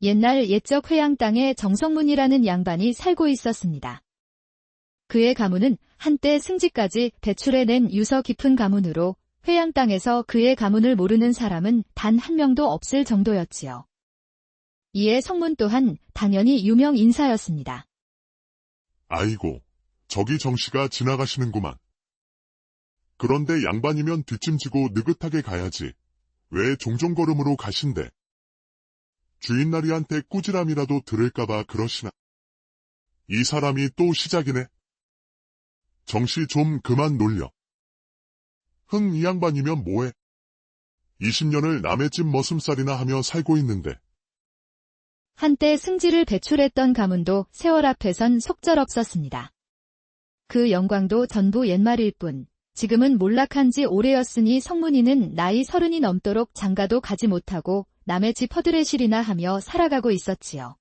옛날 옛적 회양 땅에 정성문이라는 양반이 살고 있었습니다. 그의 가문은 한때 승지까지 배출해낸 유서 깊은 가문으로 회양 땅에서 그의 가문을 모르는 사람은 단 한 명도 없을 정도였지요. 이에 성문 또한 당연히 유명 인사였습니다. 아이고, 저기 정씨가 지나가시는구만. 그런데 양반이면 뒷짐지고 느긋하게 가야지. 왜 종종걸음으로 가신대? 주인나리한테 꾸지람이라도 들을까봐 그러시나. 이 사람이 또 시작이네. 정씨 좀 그만 놀려. 흥, 이 양반이면 뭐해? 20년을 남의 집 머슴살이나 하며 살고 있는데. 한때 승지를 배출했던 가문도 세월 앞에선 속절없었습니다. 그 영광도 전부 옛말일 뿐 지금은 몰락한 지 오래였으니 성문이는 나이 30이 넘도록 장가도 가지 못하고 남의 집 허드레실이나 하며 살아가고 있었지요.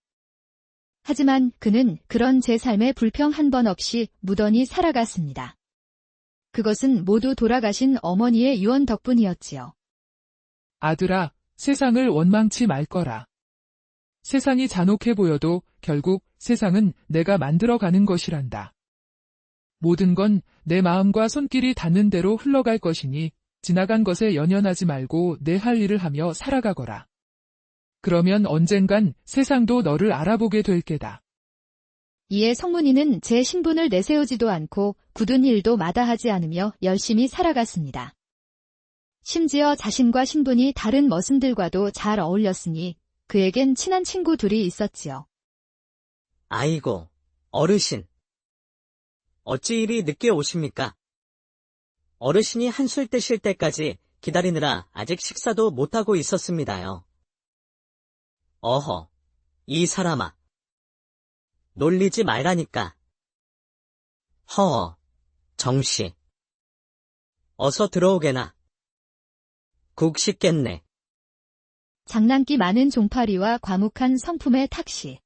하지만 그는 그런 제 삶에 불평 한 번 없이 무던히 살아갔습니다. 그것은 모두 돌아가신 어머니의 유언 덕분이었지요. 아들아, 세상을 원망치 말거라. 세상이 잔혹해 보여도 결국 세상은 내가 만들어가는 것이란다. 모든 건 내 마음과 손길이 닿는 대로 흘러갈 것이니 지나간 것에 연연하지 말고 내 할 일을 하며 살아가거라. 그러면 언젠간 세상도 너를 알아보게 될 게다. 이에 성문이는 제 신분을 내세우지도 않고 굳은 일도 마다하지 않으며 열심히 살아갔습니다. 심지어 자신과 신분이 다른 머슴들과도 잘 어울렸으니 그에겐 친한 친구 둘이 있었지요. 아이고, 어르신. 어찌 이리 늦게 오십니까? 어르신이 한술 떼실 때까지 기다리느라 아직 식사도 못하고 있었습니다요. 어허, 이 사람아. 놀리지 말라니까. 허, 정씨. 어서 들어오게나. 국 식겠네. 장난기 많은 종파리와 과묵한 성품의 탁시.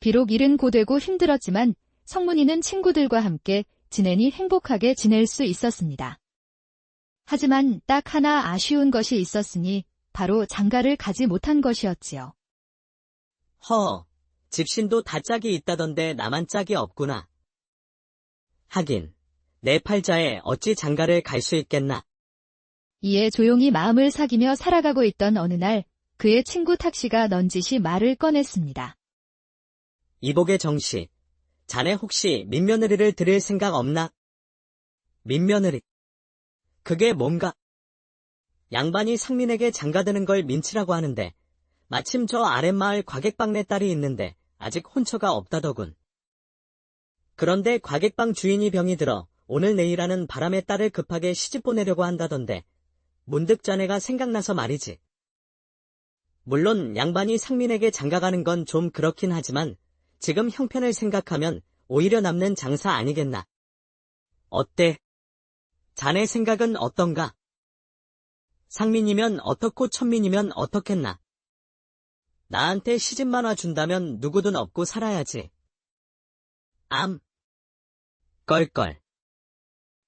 비록 일은 고되고 힘들었지만 성문이는 친구들과 함께 지내니 행복하게 지낼 수 있었습니다. 하지만 딱 하나 아쉬운 것이 있었으니 바로 장가를 가지 못한 것이었지요. 허, 집신도 다 짝이 있다던데 나만 짝이 없구나. 하긴, 내 팔자에 어찌 장가를 갈 수 있겠나. 이에 조용히 마음을 사귀며 살아가고 있던 어느 날 그의 친구 탁시가 넌지시 말을 꺼냈습니다. 이복의 정씨, 자네 혹시 민며느리를 들일 생각 없나? 민며느리. 그게 뭔가? 양반이 상민에게 장가드는 걸 민치라고 하는데 마침 저 아랫마을 과객방네 딸이 있는데 아직 혼처가 없다더군. 그런데 과객방 주인이 병이 들어 오늘 내일 하는 바람의 딸을 급하게 시집 보내려고 한다던데 문득 자네가 생각나서 말이지. 물론 양반이 상민에게 장가가는 건 좀 그렇긴 하지만 지금 형편을 생각하면 오히려 남는 장사 아니겠나. 어때? 자네 생각은 어떤가? 상민이면 어떻고 천민이면 어떻겠나. 나한테 시집만 와준다면 누구든 업고 살아야지. 암. 껄껄.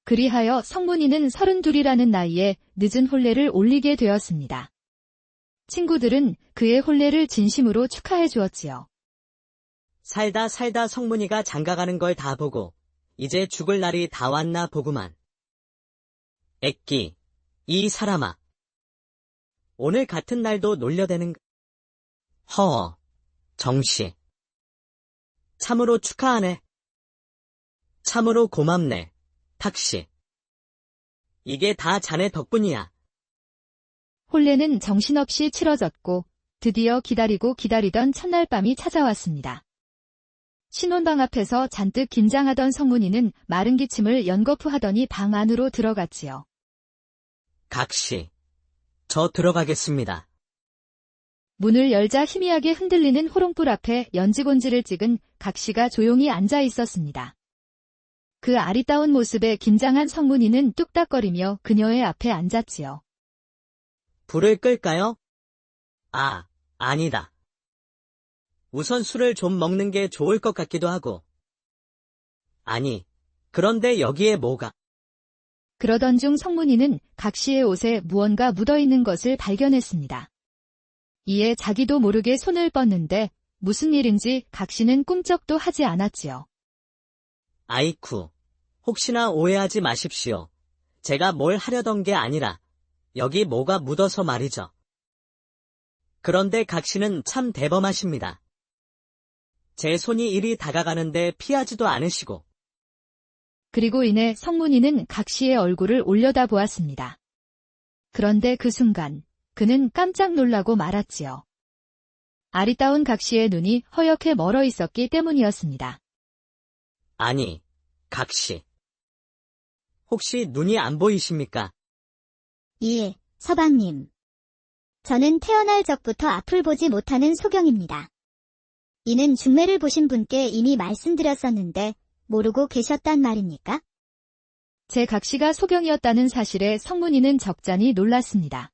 그리하여 성문이는 32이라는 나이에 늦은 혼례를 올리게 되었습니다. 친구들은 그의 혼례를 진심으로 축하해 주었지요. 살다 성문이가 장가가는 걸 다 보고 이제 죽을 날이 다 왔나 보구만. 애끼, 이 사람아. 오늘 같은 날도 놀려대는가? 허, 정씨. 참으로 축하하네. 참으로 고맙네, 탁씨. 이게 다 자네 덕분이야. 혼례는 정신없이 치러졌고 드디어 기다리고 기다리던 첫날 밤이 찾아왔습니다. 신혼방 앞에서 잔뜩 긴장하던 성문이는 마른 기침을 연거푸 하더니 방 안으로 들어갔지요. 각씨, 저 들어가겠습니다. 문을 열자 희미하게 흔들리는 호롱불 앞에 연지곤지를 찍은 각씨가 조용히 앉아 있었습니다. 그 아리따운 모습에 긴장한 성문이는 뚝딱거리며 그녀의 앞에 앉았지요. 불을 끌까요? 아, 아니다. 우선 술을 좀 먹는 게 좋을 것 같기도 하고. 아니, 그런데 여기에 뭐가? 그러던 중 성문이는 각씨의 옷에 무언가 묻어있는 것을 발견했습니다. 이에 자기도 모르게 손을 뻗는데 무슨 일인지 각 씨는 꿈쩍도 하지 않았지요. 아이쿠, 혹시나 오해하지 마십시오. 제가 뭘 하려던 게 아니라 여기 뭐가 묻어서 말이죠. 그런데 각 씨는 참 대범하십니다. 제 손이 이리 다가가는데 피하지도 않으시고. 그리고 이내 성문이는 각 씨의 얼굴을 올려다보았습니다. 그런데 그 순간 그는 깜짝 놀라고 말았지요. 아리따운 각 씨의 눈이 허옇게 멀어 있었기 때문이었습니다. 아니, 각 씨. 혹시 눈이 안 보이십니까? 예, 서방님. 저는 태어날 적부터 앞을 보지 못하는 소경입니다. 이는 중매를 보신 분께 이미 말씀드렸었는데 모르고 계셨단 말입니까? 제 각 씨가 소경이었다는 사실에 성문이는 적잖이 놀랐습니다.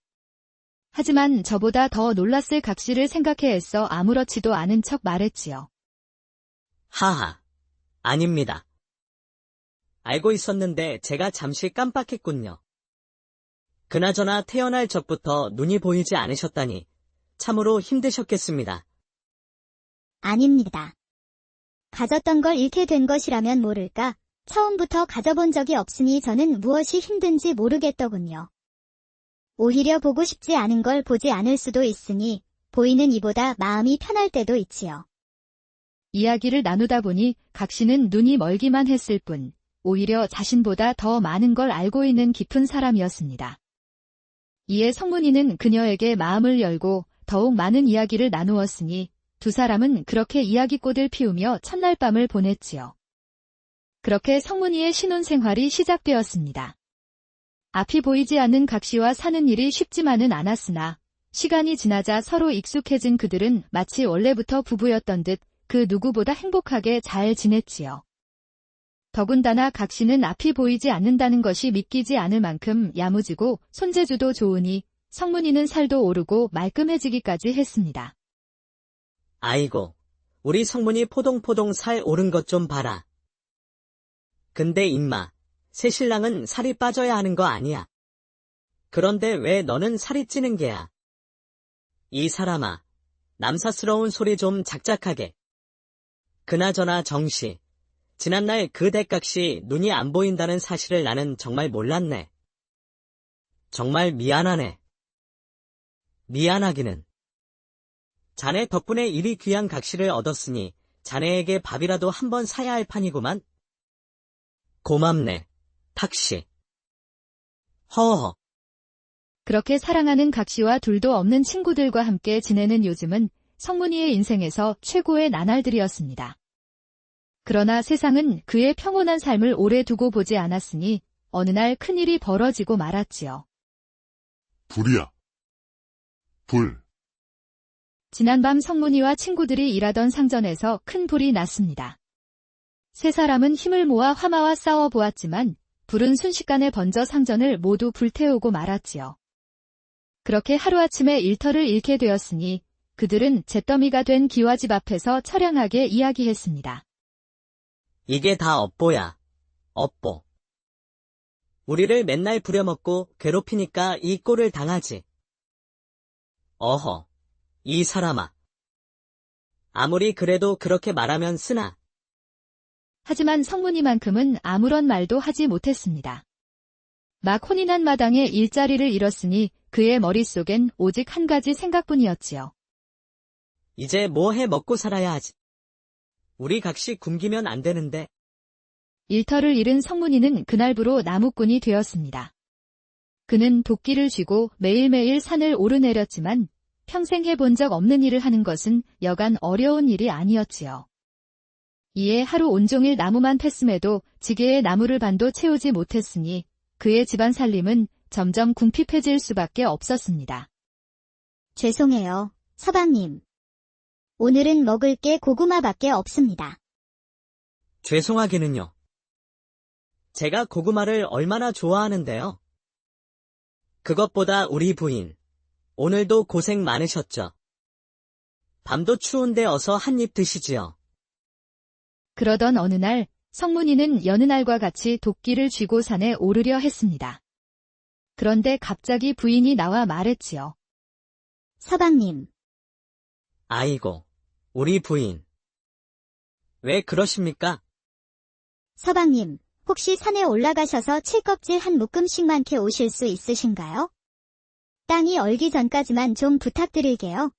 하지만 저보다 더 놀랐을 각 씨를 생각해 애써 아무렇지도 않은 척 말했지요. 하하, 아닙니다. 알고 있었는데 제가 잠시 깜빡했군요. 그나저나 태어날 적부터 눈이 보이지 않으셨다니 참으로 힘드셨겠습니다. 아닙니다. 가졌던 걸 잃게 된 것이라면 모를까, 처음부터 가져본 적이 없으니 저는 무엇이 힘든지 모르겠더군요. 오히려 보고 싶지 않은 걸 보지 않을 수도 있으니 보이는 이보다 마음이 편할 때도 있지요. 이야기를 나누다 보니 각 씨는 눈이 멀기만 했을 뿐 오히려 자신보다 더 많은 걸 알고 있는 깊은 사람이었습니다. 이에 성문이는 그녀에게 마음을 열고 더욱 많은 이야기를 나누었으니 두 사람은 그렇게 이야기꽃을 피우며 첫날 밤을 보냈지요. 그렇게 성문이의 신혼생활이 시작되었습니다. 앞이 보이지 않는 각 씨와 사는 일이 쉽지만은 않았으나 시간이 지나자 서로 익숙해진 그들은 마치 원래부터 부부였던 듯 그 누구보다 행복하게 잘 지냈지요. 더군다나 각 씨는 앞이 보이지 않는다는 것이 믿기지 않을 만큼 야무지고 손재주도 좋으니 성문이는 살도 오르고 말끔해지기까지 했습니다. 아이고, 우리 성문이 포동포동 살 오른 것 좀 봐라. 근데 임마, 새 신랑은 살이 빠져야 하는 거 아니야? 그런데 왜 너는 살이 찌는 게야? 이 사람아, 남사스러운 소리 좀 작작하게. 그나저나 정씨, 지난날 그 대각시 눈이 안 보인다는 사실을 나는 정말 몰랐네. 정말 미안하네. 미안하기는. 자네 덕분에 이리 귀한 각시를 얻었으니 자네에게 밥이라도 한번 사야 할 판이구만. 고맙네, 탁씨. 허허. 그렇게 사랑하는 각 씨와 둘도 없는 친구들과 함께 지내는 요즘은 성문이의 인생에서 최고의 나날들이었습니다. 그러나 세상은 그의 평온한 삶을 오래 두고 보지 않았으니 어느 날 큰일이 벌어지고 말았지요. 불이야. 불. 지난밤 성문이와 친구들이 일하던 상전에서 큰 불이 났습니다. 세 사람은 힘을 모아 화마와 싸워 보았지만 불은 순식간에 번져 상전을 모두 불태우고 말았지요. 그렇게 하루아침에 일터를 잃게 되었으니 그들은 잿더미가 된 기와집 앞에서 처량하게 이야기했습니다. 이게 다 업보야. 업보. 우리를 맨날 부려먹고 괴롭히니까 이 꼴을 당하지. 어허, 이 사람아. 아무리 그래도 그렇게 말하면 쓰나. 하지만 성문이만큼은 아무런 말도 하지 못했습니다. 막 혼이 난 마당에 일자리를 잃었으니 그의 머릿속엔 오직 한 가지 생각뿐이었지요. 이제 뭐 해 먹고 살아야 하지. 우리 각시 굶기면 안 되는데. 일터를 잃은 성문이는 그날부로 나무꾼이 되었습니다. 그는 도끼를 쥐고 매일매일 산을 오르내렸지만 평생 해본 적 없는 일을 하는 것은 여간 어려운 일이 아니었지요. 이에 하루 온종일 나무만 팼음에도 지게에 나무를 반도 채우지 못했으니 그의 집안 살림은 점점 궁핍해질 수밖에 없었습니다. 죄송해요, 서방님. 오늘은 먹을 게 고구마밖에 없습니다. 죄송하기는요. 제가 고구마를 얼마나 좋아하는데요. 그것보다 우리 부인, 오늘도 고생 많으셨죠. 밤도 추운데 어서 한 입 드시지요. 그러던 어느 날 성문이는 여느 날과 같이 도끼를 쥐고 산에 오르려 했습니다. 그런데 갑자기 부인이 나와 말했지요. 서방님, 아이고, 우리 부인. 왜 그러십니까? 서방님, 혹시 산에 올라가셔서 칠껍질 한 묶음씩만 캐 오실 수 있으신가요? 땅이 얼기 전까지만 좀 부탁드릴게요.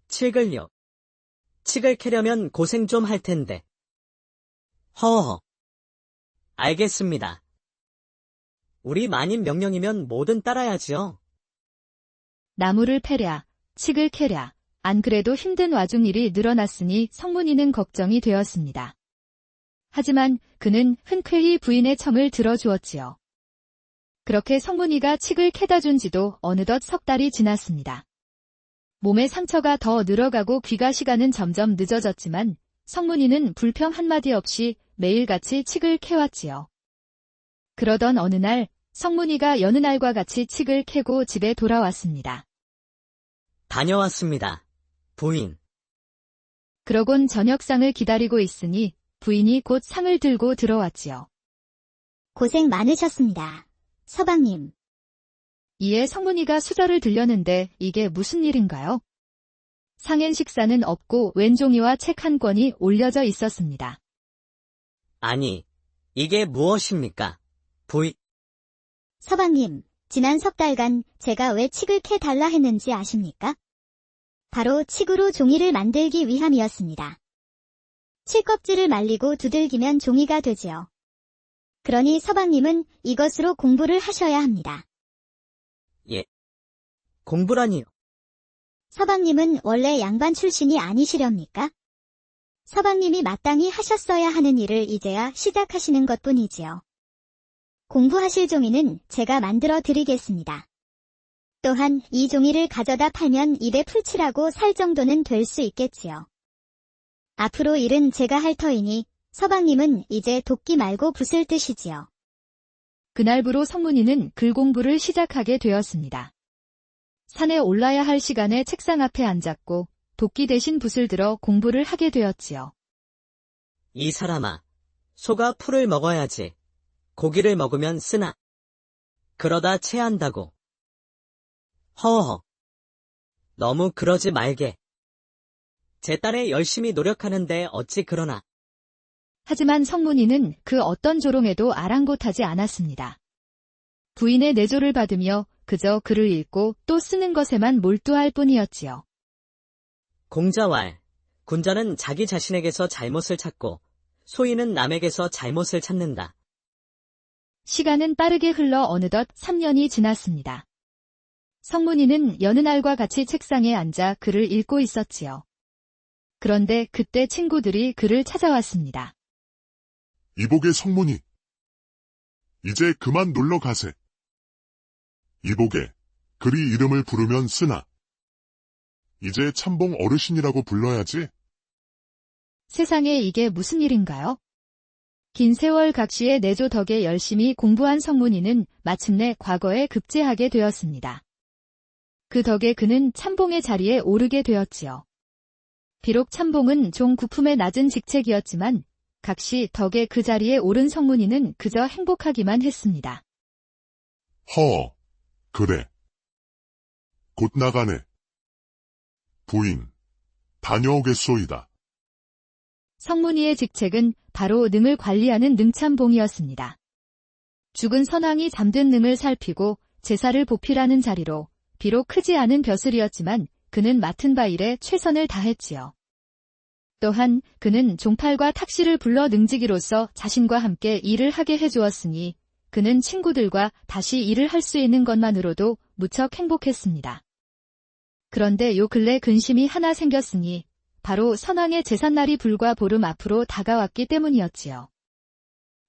칡을요. 칡을 캐려면 고생 좀 할 텐데. 허허. 알겠습니다. 우리 마님 명령이면 뭐든 따라야지요. 나무를 패랴, 칡을 캐랴, 안 그래도 힘든 와중 일이 늘어났으니 성문이는 걱정이 되었습니다. 하지만 그는 흔쾌히 부인의 청을 들어주었지요. 그렇게 성문이가 칡을 캐다 준 지도 어느덧 석 달이 지났습니다. 몸에 상처가 더 늘어가고 귀가 시간은 점점 늦어졌지만 성문이는 불평 한마디 없이 매일같이 칡을 캐왔지요. 그러던 어느 날 성문이가 여느 날과 같이 칡을 캐고 집에 돌아왔습니다. 다녀왔습니다. 부인. 그러곤 저녁상을 기다리고 있으니 부인이 곧 상을 들고 들어왔지요. 고생 많으셨습니다. 서방님. 이에 성문이가 수저를 들려는데 이게 무슨 일인가요? 상엔 식사는 없고 왼종이와 책 한 권이 올려져 있었습니다. 아니, 이게 무엇입니까? 부인. 서방님, 지난 석 달간 제가 왜 칡을 캐 달라 했는지 아십니까? 바로 칡으로 종이를 만들기 위함이었습니다. 칡껍질을 말리고 두들기면 종이가 되지요. 그러니 서방님은 이것으로 공부를 하셔야 합니다. 예. 공부라니요. 서방님은 원래 양반 출신이 아니시렵니까? 서방님이 마땅히 하셨어야 하는 일을 이제야 시작하시는 것뿐이지요. 공부하실 종이는 제가 만들어 드리겠습니다. 또한 이 종이를 가져다 팔면 입에 풀칠하고 살 정도는 될 수 있겠지요. 앞으로 일은 제가 할 터이니 서방님은 이제 돕기 말고 붓을 뜨시지요. 그날부로 성문이는 글 공부를 시작하게 되었습니다. 산에 올라야 할 시간에 책상 앞에 앉았고 도끼 대신 붓을 들어 공부를 하게 되었지요. 이 사람아, 소가 풀을 먹어야지. 고기를 먹으면 쓰나. 그러다 체한다고. 허허. 너무 그러지 말게. 제 딸에 열심히 노력하는데 어찌 그러나. 하지만 성문이는 그 어떤 조롱에도 아랑곳하지 않았습니다. 부인의 내조를 받으며 그저 글을 읽고 또 쓰는 것에만 몰두할 뿐이었지요. 공자왈, 군자는 자기 자신에게서 잘못을 찾고 소인은 남에게서 잘못을 찾는다. 시간은 빠르게 흘러 어느덧 3년이 지났습니다. 성문이는 여느 날과 같이 책상에 앉아 글을 읽고 있었지요. 그런데 그때 친구들이 그를 찾아왔습니다. 이복의 성문이. 이제 그만 놀러 가세. 이복의, 그리 이름을 부르면 쓰나. 이제 참봉 어르신이라고 불러야지. 세상에 이게 무슨 일인가요? 긴 세월 각시의 내조 덕에 열심히 공부한 성문이는 마침내 과거에 급제하게 되었습니다. 그 덕에 그는 참봉의 자리에 오르게 되었지요. 비록 참봉은 종 구품의 낮은 직책이었지만 각시 덕에 그 자리에 오른 성문이는 그저 행복하기만 했습니다. 허, 그래. 곧 나가네. 부인, 다녀오겠소이다. 성문이의 직책은 바로 능을 관리하는 능참봉이었습니다. 죽은 선왕이 잠든 능을 살피고 제사를 보필하는 자리로 비록 크지 않은 벼슬이었지만 그는 맡은 바 일에 최선을 다했지요. 또한 그는 종팔과 탁시를 불러 능지기로서 자신과 함께 일을 하게 해주었으니 그는 친구들과 다시 일을 할 수 있는 것만으로도 무척 행복했습니다. 그런데 요 근래 근심이 하나 생겼으니 바로 선왕의 제삿날이 불과 보름 앞으로 다가왔기 때문이었지요.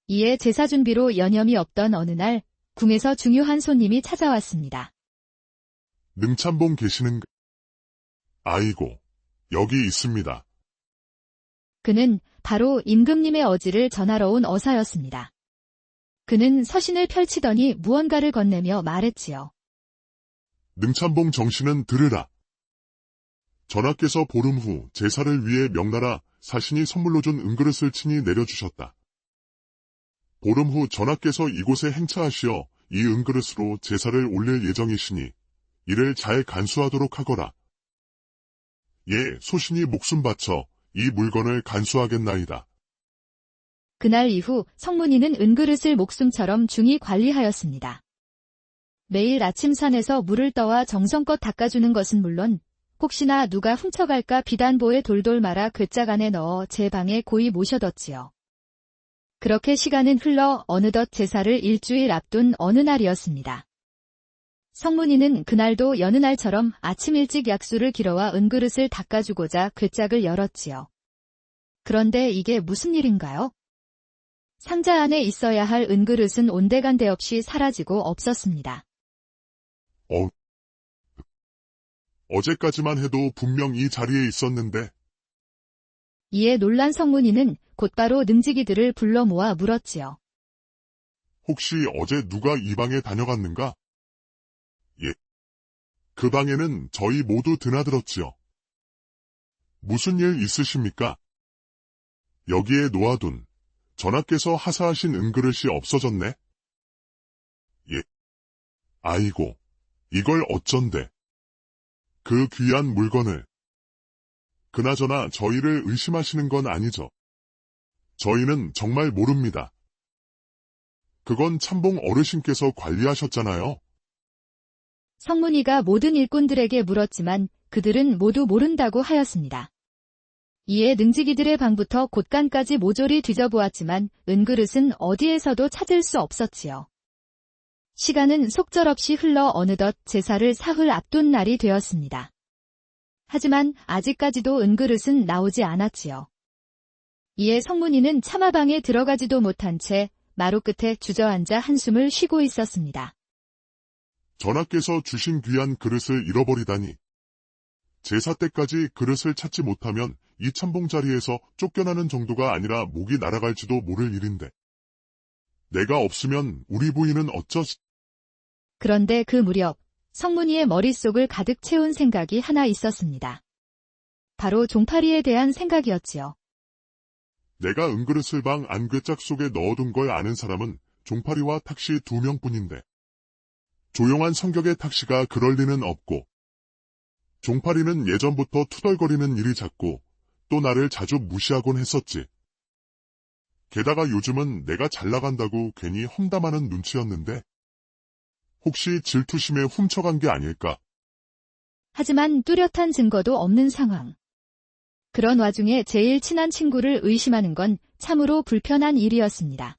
이에 제사 준비로 여념이 없던 어느 날 궁에서 중요한 손님이 찾아왔습니다. 능참봉 계시는가? 아이고, 여기 있습니다. 그는 바로 임금님의 어지를 전하러 온 어사였습니다. 그는 서신을 펼치더니 무언가를 건네며 말했지요. 능참봉 정신은 들으라. 전하께서 보름 후 제사를 위해 명나라 사신이 선물로 준 은그릇을 친히 내려주셨다. 보름 후 전하께서 이곳에 행차하시어 이 은그릇으로 제사를 올릴 예정이시니 이를 잘 간수하도록 하거라. 예, 소신이 목숨 바쳐 이 물건을 간수하겠나이다. 그날 이후 성문이는 은그릇을 목숨처럼 중히 관리하였습니다. 매일 아침 산에서 물을 떠와 정성껏 닦아주는 것은 물론 혹시나 누가 훔쳐갈까 비단보에 돌돌 말아 괴짝 안에 넣어 제 방에 고이 모셔뒀지요. 그렇게 시간은 흘러 어느덧 제사를 일주일 앞둔 어느 날이었습니다. 성문이는 그날도 여느 날처럼 아침 일찍 약수를 길어와 은그릇을 닦아주고자 괴짝을 열었지요. 그런데 이게 무슨 일인가요? 상자 안에 있어야 할 은그릇은 온데간데 없이 사라지고 없었습니다. 어제까지만 해도 분명 이 자리에 있었는데. 이에 놀란 성문이는 곧바로 능지기들을 불러 모아 물었지요. 혹시 어제 누가 이 방에 다녀갔는가? 예. 그 방에는 저희 모두 드나들었지요. 무슨 일 있으십니까? 여기에 놓아둔 전하께서 하사하신 은그릇이 없어졌네? 예. 아이고, 이걸 어쩐데. 그 귀한 물건을. 그나저나 저희를 의심하시는 건 아니죠. 저희는 정말 모릅니다. 그건 참봉 어르신께서 관리하셨잖아요. 성문이가 모든 일꾼들에게 물었지만 그들은 모두 모른다고 하였습니다. 이에 능지기들의 방부터 곳간까지 모조리 뒤져보았지만 은그릇은 어디에서도 찾을 수 없었지요. 시간은 속절없이 흘러 어느덧 제사를 사흘 앞둔 날이 되었습니다. 하지만 아직까지도 은그릇은 나오지 않았지요. 이에 성문이는 차마방에 들어가지도 못한 채 마루 끝에 주저앉아 한숨을 쉬고 있었습니다. 전하께서 주신 귀한 그릇을 잃어버리다니. 제사 때까지 그릇을 찾지 못하면 이 참봉 자리에서 쫓겨나는 정도가 아니라 목이 날아갈지도 모를 일인데. 내가 없으면 우리 부인은 어쩌지? 그런데 그 무렵 성문이의 머릿속을 가득 채운 생각이 하나 있었습니다. 바로 종파리에 대한 생각이었지요. 내가 은그릇을 방 안괴짝 속에 넣어둔 걸 아는 사람은 종파리와 탁시 2명뿐인데. 조용한 성격의 탁시가 그럴 리는 없고, 종파리는 예전부터 투덜거리는 일이 잦고 또 나를 자주 무시하곤 했었지. 게다가 요즘은 내가 잘 나간다고 괜히 험담하는 눈치였는데 혹시 질투심에 훔쳐간 게 아닐까? 하지만 뚜렷한 증거도 없는 상황. 그런 와중에 제일 친한 친구를 의심하는 건 참으로 불편한 일이었습니다.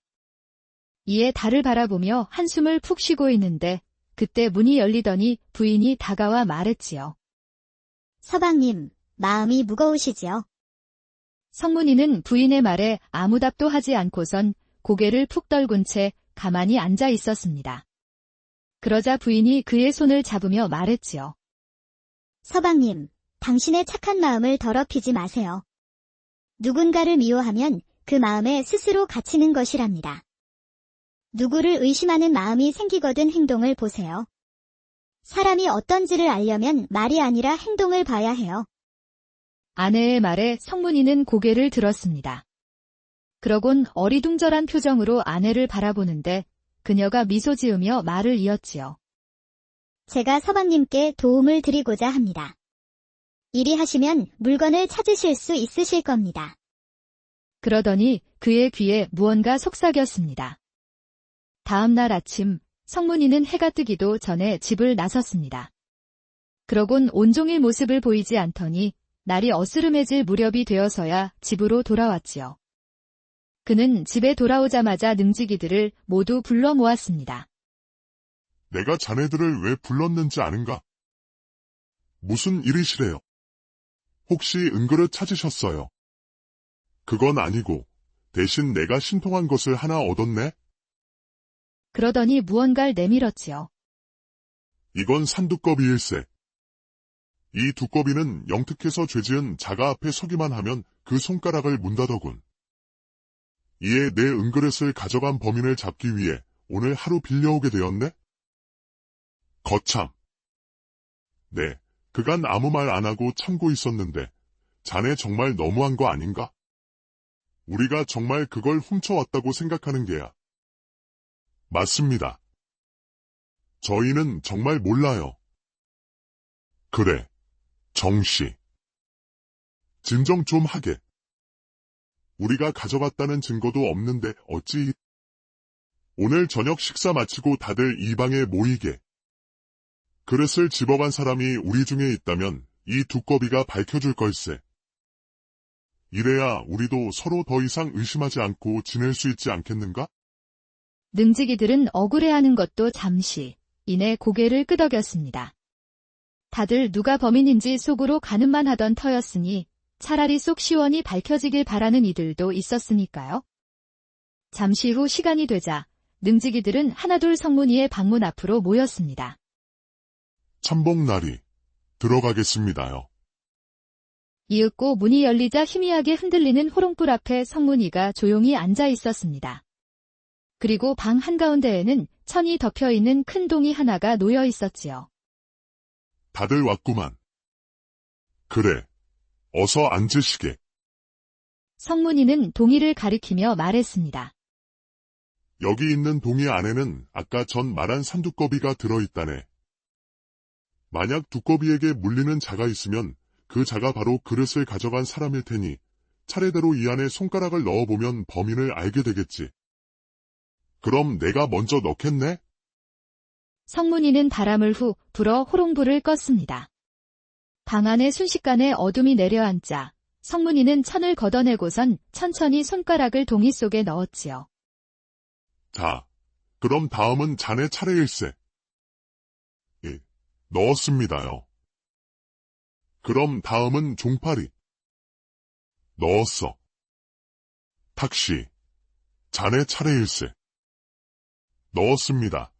이에 달을 바라보며 한숨을 푹 쉬고 있는데 그때 문이 열리더니 부인이 다가와 말했지요. 서방님, 마음이 무거우시지요? 성문이는 부인의 말에 아무 답도 하지 않고선 고개를 푹 떨군 채 가만히 앉아 있었습니다. 그러자 부인이 그의 손을 잡으며 말했지요. 서방님, 당신의 착한 마음을 더럽히지 마세요. 누군가를 미워하면 그 마음에 스스로 갇히는 것이랍니다. 누구를 의심하는 마음이 생기거든 행동을 보세요. 사람이 어떤지를 알려면 말이 아니라 행동을 봐야 해요. 아내의 말에 성문이는 고개를 들었습니다. 그러곤 어리둥절한 표정으로 아내를 바라보는데 그녀가 미소 지으며 말을 이었지요. 제가 서방님께 도움을 드리고자 합니다. 이리 하시면 물건을 찾으실 수 있으실 겁니다. 그러더니 그의 귀에 무언가 속삭였습니다. 다음 날 아침 성문이는 해가 뜨기도 전에 집을 나섰습니다. 그러곤 온종일 모습을 보이지 않더니 날이 어스름해질 무렵이 되어서야 집으로 돌아왔지요. 그는 집에 돌아오자마자 능지기들을 모두 불러 모았습니다. 내가 자네들을 왜 불렀는지 아는가? 무슨 일이시래요? 혹시 은그릇 찾으셨어요? 그건 아니고 대신 내가 신통한 것을 하나 얻었네? 그러더니 무언가를 내밀었지요. 이건 산두꺼비일세. 이 두꺼비는 영특해서 죄지은 자가 앞에 서기만 하면 그 손가락을 문다더군. 이에 내 은그릇을 가져간 범인을 잡기 위해 오늘 하루 빌려오게 되었네? 거참. 네, 그간 아무 말 안 하고 참고 있었는데 자네 정말 너무한 거 아닌가? 우리가 정말 그걸 훔쳐왔다고 생각하는 게야. 맞습니다. 저희는 정말 몰라요. 그래, 정씨. 진정 좀 하게. 우리가 가져갔다는 증거도 없는데 어찌. 오늘 저녁 식사 마치고 다들 이 방에 모이게. 그릇을 집어간 사람이 우리 중에 있다면 이 두꺼비가 밝혀줄 걸세. 이래야 우리도 서로 더 이상 의심하지 않고 지낼 수 있지 않겠는가? 능지기들은 억울해하는 것도 잠시, 이내 고개를 끄덕였습니다. 다들 누가 범인인지 속으로 가늠만 하던 터였으니 차라리 속 시원히 밝혀지길 바라는 이들도 있었으니까요. 잠시 후 시간이 되자 능지기들은 하나둘 성문이의 방문 앞으로 모였습니다. 참봉나리, 들어가겠습니다요. 이윽고 문이 열리자 희미하게 흔들리는 호롱불 앞에 성문이가 조용히 앉아 있었습니다. 그리고 방 한가운데에는 천이 덮여있는 큰 동이 하나가 놓여 있었지요. 다들 왔구만. 그래, 어서 앉으시게. 성문이는 동이를 가리키며 말했습니다. 여기 있는 동이 안에는 아까 전 말한 산두꺼비가 들어있다네. 만약 두꺼비에게 물리는 자가 있으면 그 자가 바로 그릇을 가져간 사람일 테니 차례대로 이 안에 손가락을 넣어보면 범인을 알게 되겠지. 그럼 내가 먼저 넣겠네? 성문이는 바람을 후 불어 호롱불을 껐습니다. 방 안에 순식간에 어둠이 내려앉자 성문이는 천을 걷어내고선 천천히 손가락을 동이 속에 넣었지요. 자, 그럼 다음은 자네 차례일세. 예, 넣었습니다요. 그럼 다음은 종파리. 넣었어. 탁시, 자네 차례일세. 넣었습니다.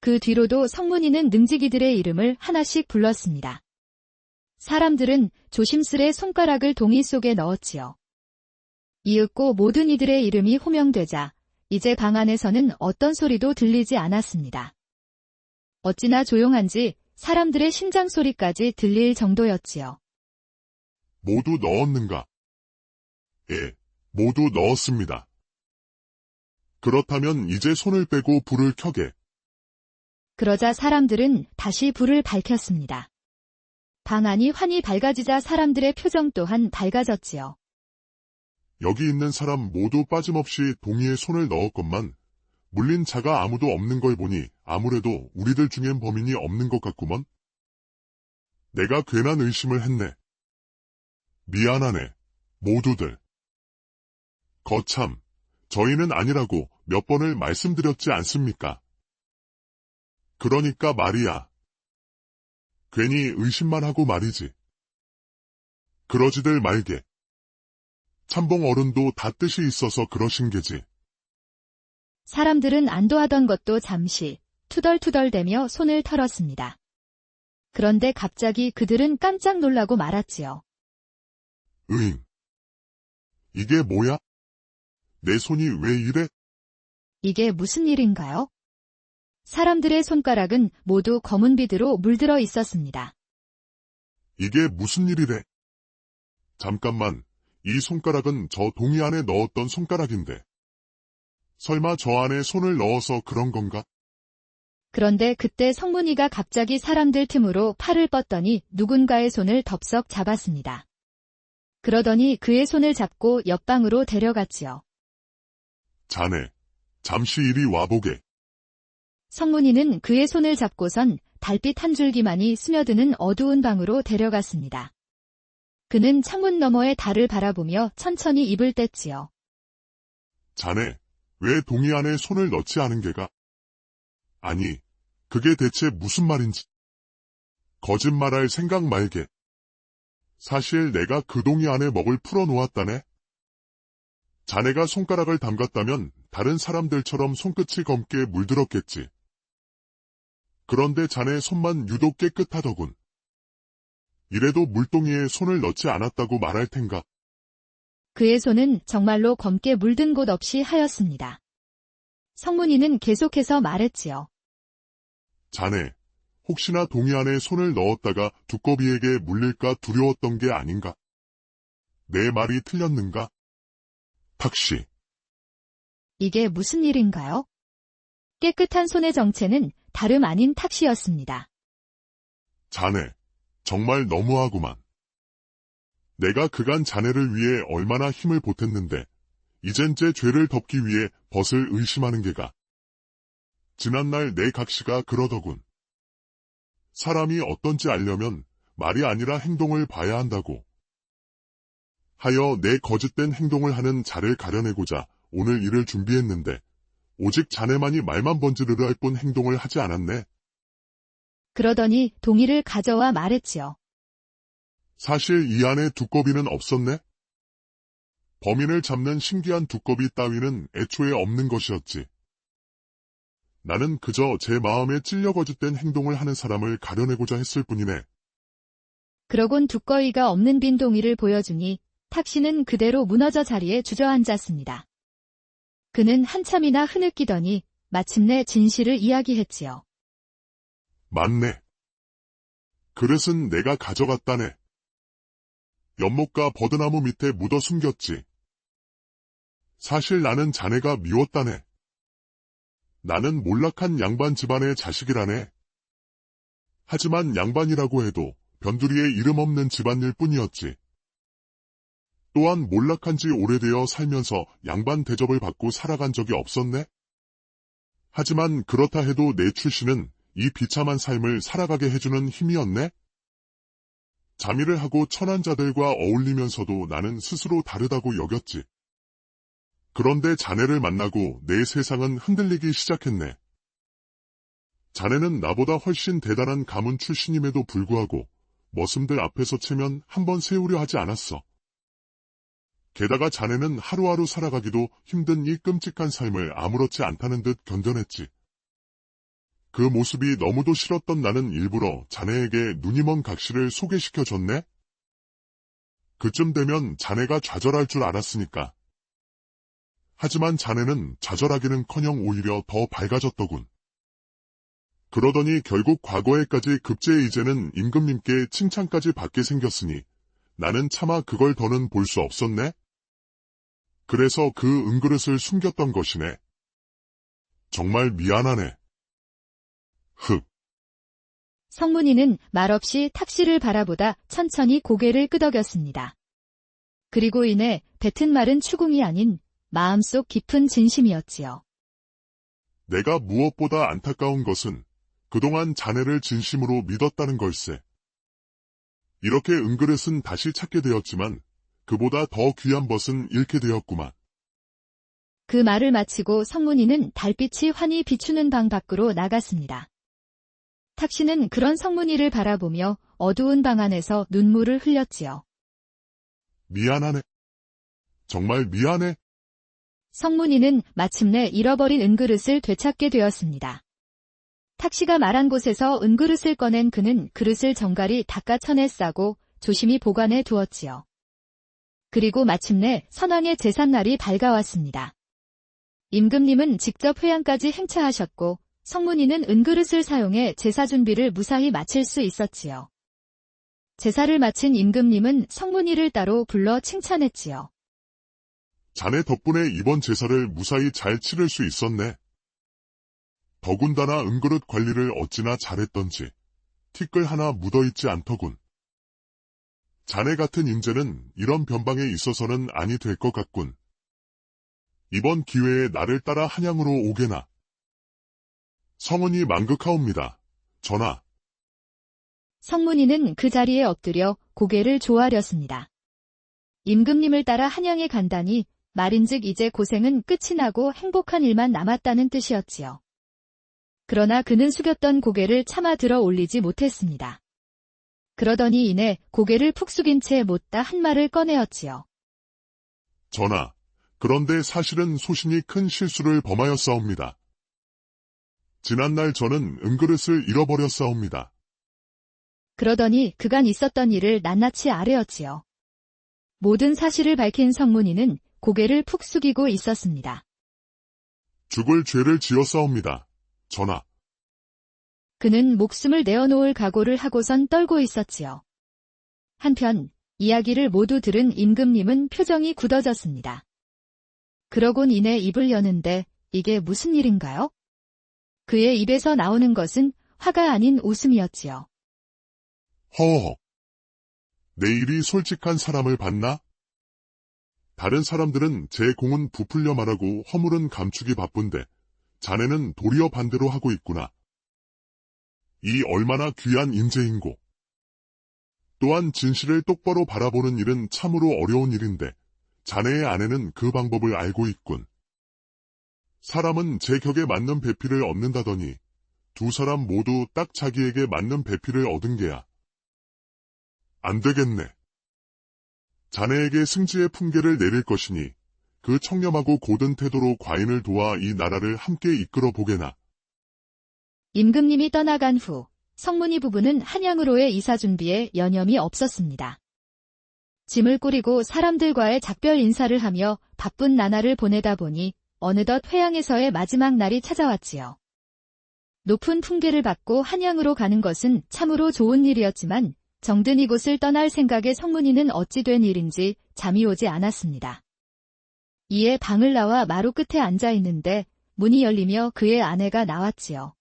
그 뒤로도 성문이는 능지기들의 이름을 하나씩 불렀습니다. 사람들은 조심스레 손가락을 동이 속에 넣었지요. 이윽고 모든 이들의 이름이 호명되자 이제 방 안에서는 어떤 소리도 들리지 않았습니다. 어찌나 조용한지 사람들의 심장 소리까지 들릴 정도였지요. 모두 넣었는가? 예, 모두 넣었습니다. 그렇다면 이제 손을 빼고 불을 켜게. 그러자 사람들은 다시 불을 밝혔습니다. 방 안이 환히 밝아지자 사람들의 표정 또한 밝아졌지요. 여기 있는 사람 모두 빠짐없이 동이에 손을 넣었건만 물린 자가 아무도 없는 걸 보니 아무래도 우리들 중엔 범인이 없는 것 같구먼. 내가 괜한 의심을 했네. 미안하네, 모두들. 거참, 저희는 아니라고 몇 번을 말씀드렸지 않습니까? 그러니까 말이야. 괜히 의심만 하고 말이지. 그러지들 말게. 참봉 어른도 다 뜻이 있어서 그러신 게지. 사람들은 안도하던 것도 잠시 투덜투덜대며 손을 털었습니다. 그런데 갑자기 그들은 깜짝 놀라고 말았지요. 으잉. 이게 뭐야? 내 손이 왜 이래? 이게 무슨 일인가요? 사람들의 손가락은 모두 검은 비드로 물들어 있었습니다. 이게 무슨 일이래? 잠깐만, 이 손가락은 저 동이 안에 넣었던 손가락인데. 설마 저 안에 손을 넣어서 그런 건가? 그런데 그때 성문이가 갑자기 사람들 틈으로 팔을 뻗더니 누군가의 손을 덥석 잡았습니다. 그러더니 그의 손을 잡고 옆방으로 데려갔지요. 자네, 잠시 이리 와보게. 성문이는 그의 손을 잡고선 달빛 한 줄기만이 스며드는 어두운 방으로 데려갔습니다. 그는 창문 너머의 달을 바라보며 천천히 입을 뗐지요. 자네, 왜 동이 안에 손을 넣지 않은 게가? 아니, 그게 대체 무슨 말인지. 거짓말할 생각 말게. 사실 내가 그 동이 안에 먹을 풀어놓았다네. 자네가 손가락을 담갔다면 다른 사람들처럼 손끝이 검게 물들었겠지. 그런데 자네 손만 유독 깨끗하더군. 이래도 물동이에 손을 넣지 않았다고 말할 텐가. 그의 손은 정말로 검게 물든 곳 없이 하였습니다. 성문이는 계속해서 말했지요. 자네, 혹시나 동이 안에 손을 넣었다가 두꺼비에게 물릴까 두려웠던 게 아닌가? 내 말이 틀렸는가? 탁시. 이게 무슨 일인가요? 깨끗한 손의 정체는 다름 아닌 탁시였습니다. 자네, 정말 너무하구만. 내가 그간 자네를 위해 얼마나 힘을 보탰는데 이젠 제 죄를 덮기 위해 벗을 의심하는 게가. 지난날 내 각시가 그러더군. 사람이 어떤지 알려면 말이 아니라 행동을 봐야 한다고. 하여 내 거짓된 행동을 하는 자를 가려내고자 오늘 일을 준비했는데 오직 자네만이 말만 번지르르 할 뿐 행동을 하지 않았네. 그러더니 동이를 가져와 말했지요. 사실 이 안에 두꺼비는 없었네? 범인을 잡는 신기한 두꺼비 따위는 애초에 없는 것이었지. 나는 그저 제 마음에 찔려 거짓된 행동을 하는 사람을 가려내고자 했을 뿐이네. 그러곤 두꺼이가 없는 빈 동이를 보여주니 탁시는 그대로 무너져 자리에 주저앉았습니다. 그는 한참이나 흐느끼더니 마침내 진실을 이야기했지요. 맞네. 그릇은 내가 가져갔다네. 연못가 버드나무 밑에 묻어 숨겼지. 사실 나는 자네가 미웠다네. 나는 몰락한 양반 집안의 자식이라네. 하지만 양반이라고 해도 변두리에 이름 없는 집안일 뿐이었지. 또한 몰락한 지 오래되어 살면서 양반 대접을 받고 살아간 적이 없었네. 하지만 그렇다 해도 내 출신은 이 비참한 삶을 살아가게 해주는 힘이었네. 자미를 하고 천한 자들과 어울리면서도 나는 스스로 다르다고 여겼지. 그런데 자네를 만나고 내 세상은 흔들리기 시작했네. 자네는 나보다 훨씬 대단한 가문 출신임에도 불구하고 머슴들 앞에서 체면 한번 세우려 하지 않았어. 게다가 자네는 하루하루 살아가기도 힘든 이 끔찍한 삶을 아무렇지 않다는 듯 견뎌냈지. 그 모습이 너무도 싫었던 나는 일부러 자네에게 눈이 먼 각시를 소개시켜줬네? 그쯤 되면 자네가 좌절할 줄 알았으니까. 하지만 자네는 좌절하기는커녕 오히려 더 밝아졌더군. 그러더니 결국 과거에까지 급제해 이제는 임금님께 칭찬까지 받게 생겼으니 나는 차마 그걸 더는 볼 수 없었네? 그래서 그 은그릇을 숨겼던 것이네. 정말 미안하네. 흑. 성문이는 말없이 탁시를 바라보다 천천히 고개를 끄덕였습니다. 그리고 이내 뱉은 말은 추궁이 아닌 마음속 깊은 진심이었지요. 내가 무엇보다 안타까운 것은 그동안 자네를 진심으로 믿었다는 걸세. 이렇게 은그릇은 다시 찾게 되었지만 그보다 더 귀한 것은 잃게 되었구만. 그 말을 마치고 성문이는 달빛이 환히 비추는 방 밖으로 나갔습니다. 탁시는 그런 성문이를 바라보며 어두운 방 안에서 눈물을 흘렸지요. 미안하네. 정말 미안해. 성문이는 마침내 잃어버린 은그릇을 되찾게 되었습니다. 탁시가 말한 곳에서 은그릇을 꺼낸 그는 그릇을 정갈이 닦아천에 싸고 조심히 보관해 두었지요. 그리고 마침내 선왕의 제삿날이 밝아왔습니다. 임금님은 직접 회양까지 행차하셨고 성문이는 은그릇을 사용해 제사 준비를 무사히 마칠 수 있었지요. 제사를 마친 임금님은 성문이를 따로 불러 칭찬했지요. 자네 덕분에 이번 제사를 무사히 잘 치를 수 있었네. 더군다나 은그릇 관리를 어찌나 잘했던지 티끌 하나 묻어있지 않더군. 자네 같은 인재는 이런 변방에 있어서는 아니 될 것 같군. 이번 기회에 나를 따라 한양으로 오게나. 성은이 만극하옵니다. 전하. 성문이는 그 자리에 엎드려 고개를 조아렸습니다. 임금님을 따라 한양에 간다니 말인즉 이제 고생은 끝이 나고 행복한 일만 남았다는 뜻이었지요. 그러나 그는 숙였던 고개를 차마 들어 올리지 못했습니다. 그러더니 이내 고개를 푹 숙인 채 못다 한 말을 꺼내었지요. 전하, 그런데 사실은 소신이 큰 실수를 범하였사옵니다. 지난날 저는 은그릇을 잃어버렸사옵니다. 그러더니 그간 있었던 일을 낱낱이 아뢰었지요. 모든 사실을 밝힌 성문이는 고개를 푹 숙이고 있었습니다. 죽을 죄를 지었사옵니다. 전하. 그는 목숨을 내어놓을 각오를 하고선 떨고 있었지요. 한편 이야기를 모두 들은 임금님은 표정이 굳어졌습니다. 그러곤 이내 입을 여는데 이게 무슨 일인가요? 그의 입에서 나오는 것은 화가 아닌 웃음이었지요. 허허. 내 일이 솔직한 사람을 봤나? 다른 사람들은 제 공은 부풀려 말하고 허물은 감추기 바쁜데 자네는 도리어 반대로 하고 있구나. 이 얼마나 귀한 인재인고. 또한 진실을 똑바로 바라보는 일은 참으로 어려운 일인데 자네의 아내는 그 방법을 알고 있군. 사람은 제 격에 맞는 배필을 얻는다더니 두 사람 모두 딱 자기에게 맞는 배필을 얻은 게야. 안 되겠네. 자네에게 승지의 품계를 내릴 것이니 그 청렴하고 고든 태도로 과인을 도와 이 나라를 함께 이끌어 보게나. 임금님이 떠나간 후 성문이 부부는 한양으로의 이사 준비에 여념이 없었습니다. 짐을 꾸리고 사람들과의 작별 인사를 하며 바쁜 나날을 보내다 보니 어느덧 회양에서의 마지막 날이 찾아왔지요. 높은 품계를 받고 한양으로 가는 것은 참으로 좋은 일이었지만 정든 이곳을 떠날 생각에 성문이는 어찌 된 일인지 잠이 오지 않았습니다. 이에 방을 나와 마루 끝에 앉아 있는데 문이 열리며 그의 아내가 나왔지요.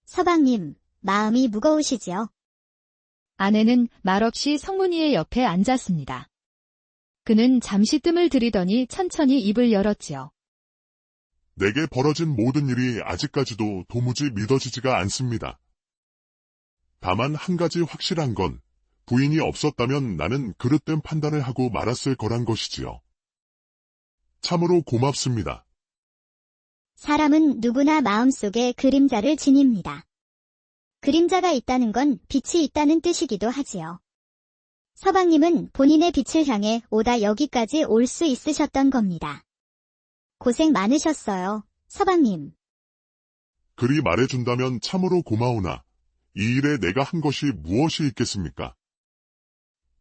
서방님, 마음이 무거우시지요? 아내는 말없이 성문이의 옆에 앉았습니다. 그는 잠시 뜸을 들이더니 천천히 입을 열었지요. 내게 벌어진 모든 일이 아직까지도 도무지 믿어지지가 않습니다. 다만 한 가지 확실한 건 부인이 없었다면 나는 그릇된 판단을 하고 말았을 거란 것이지요. 참으로 고맙습니다. 사람은 누구나 마음속에 그림자를 지닙니다. 그림자가 있다는 건 빛이 있다는 뜻이기도 하지요. 서방님은 본인의 빛을 향해 오다 여기까지 올 수 있으셨던 겁니다. 고생 많으셨어요, 서방님. 그리 말해준다면 참으로 고마우나 이 일에 내가 한 것이 무엇이 있겠습니까?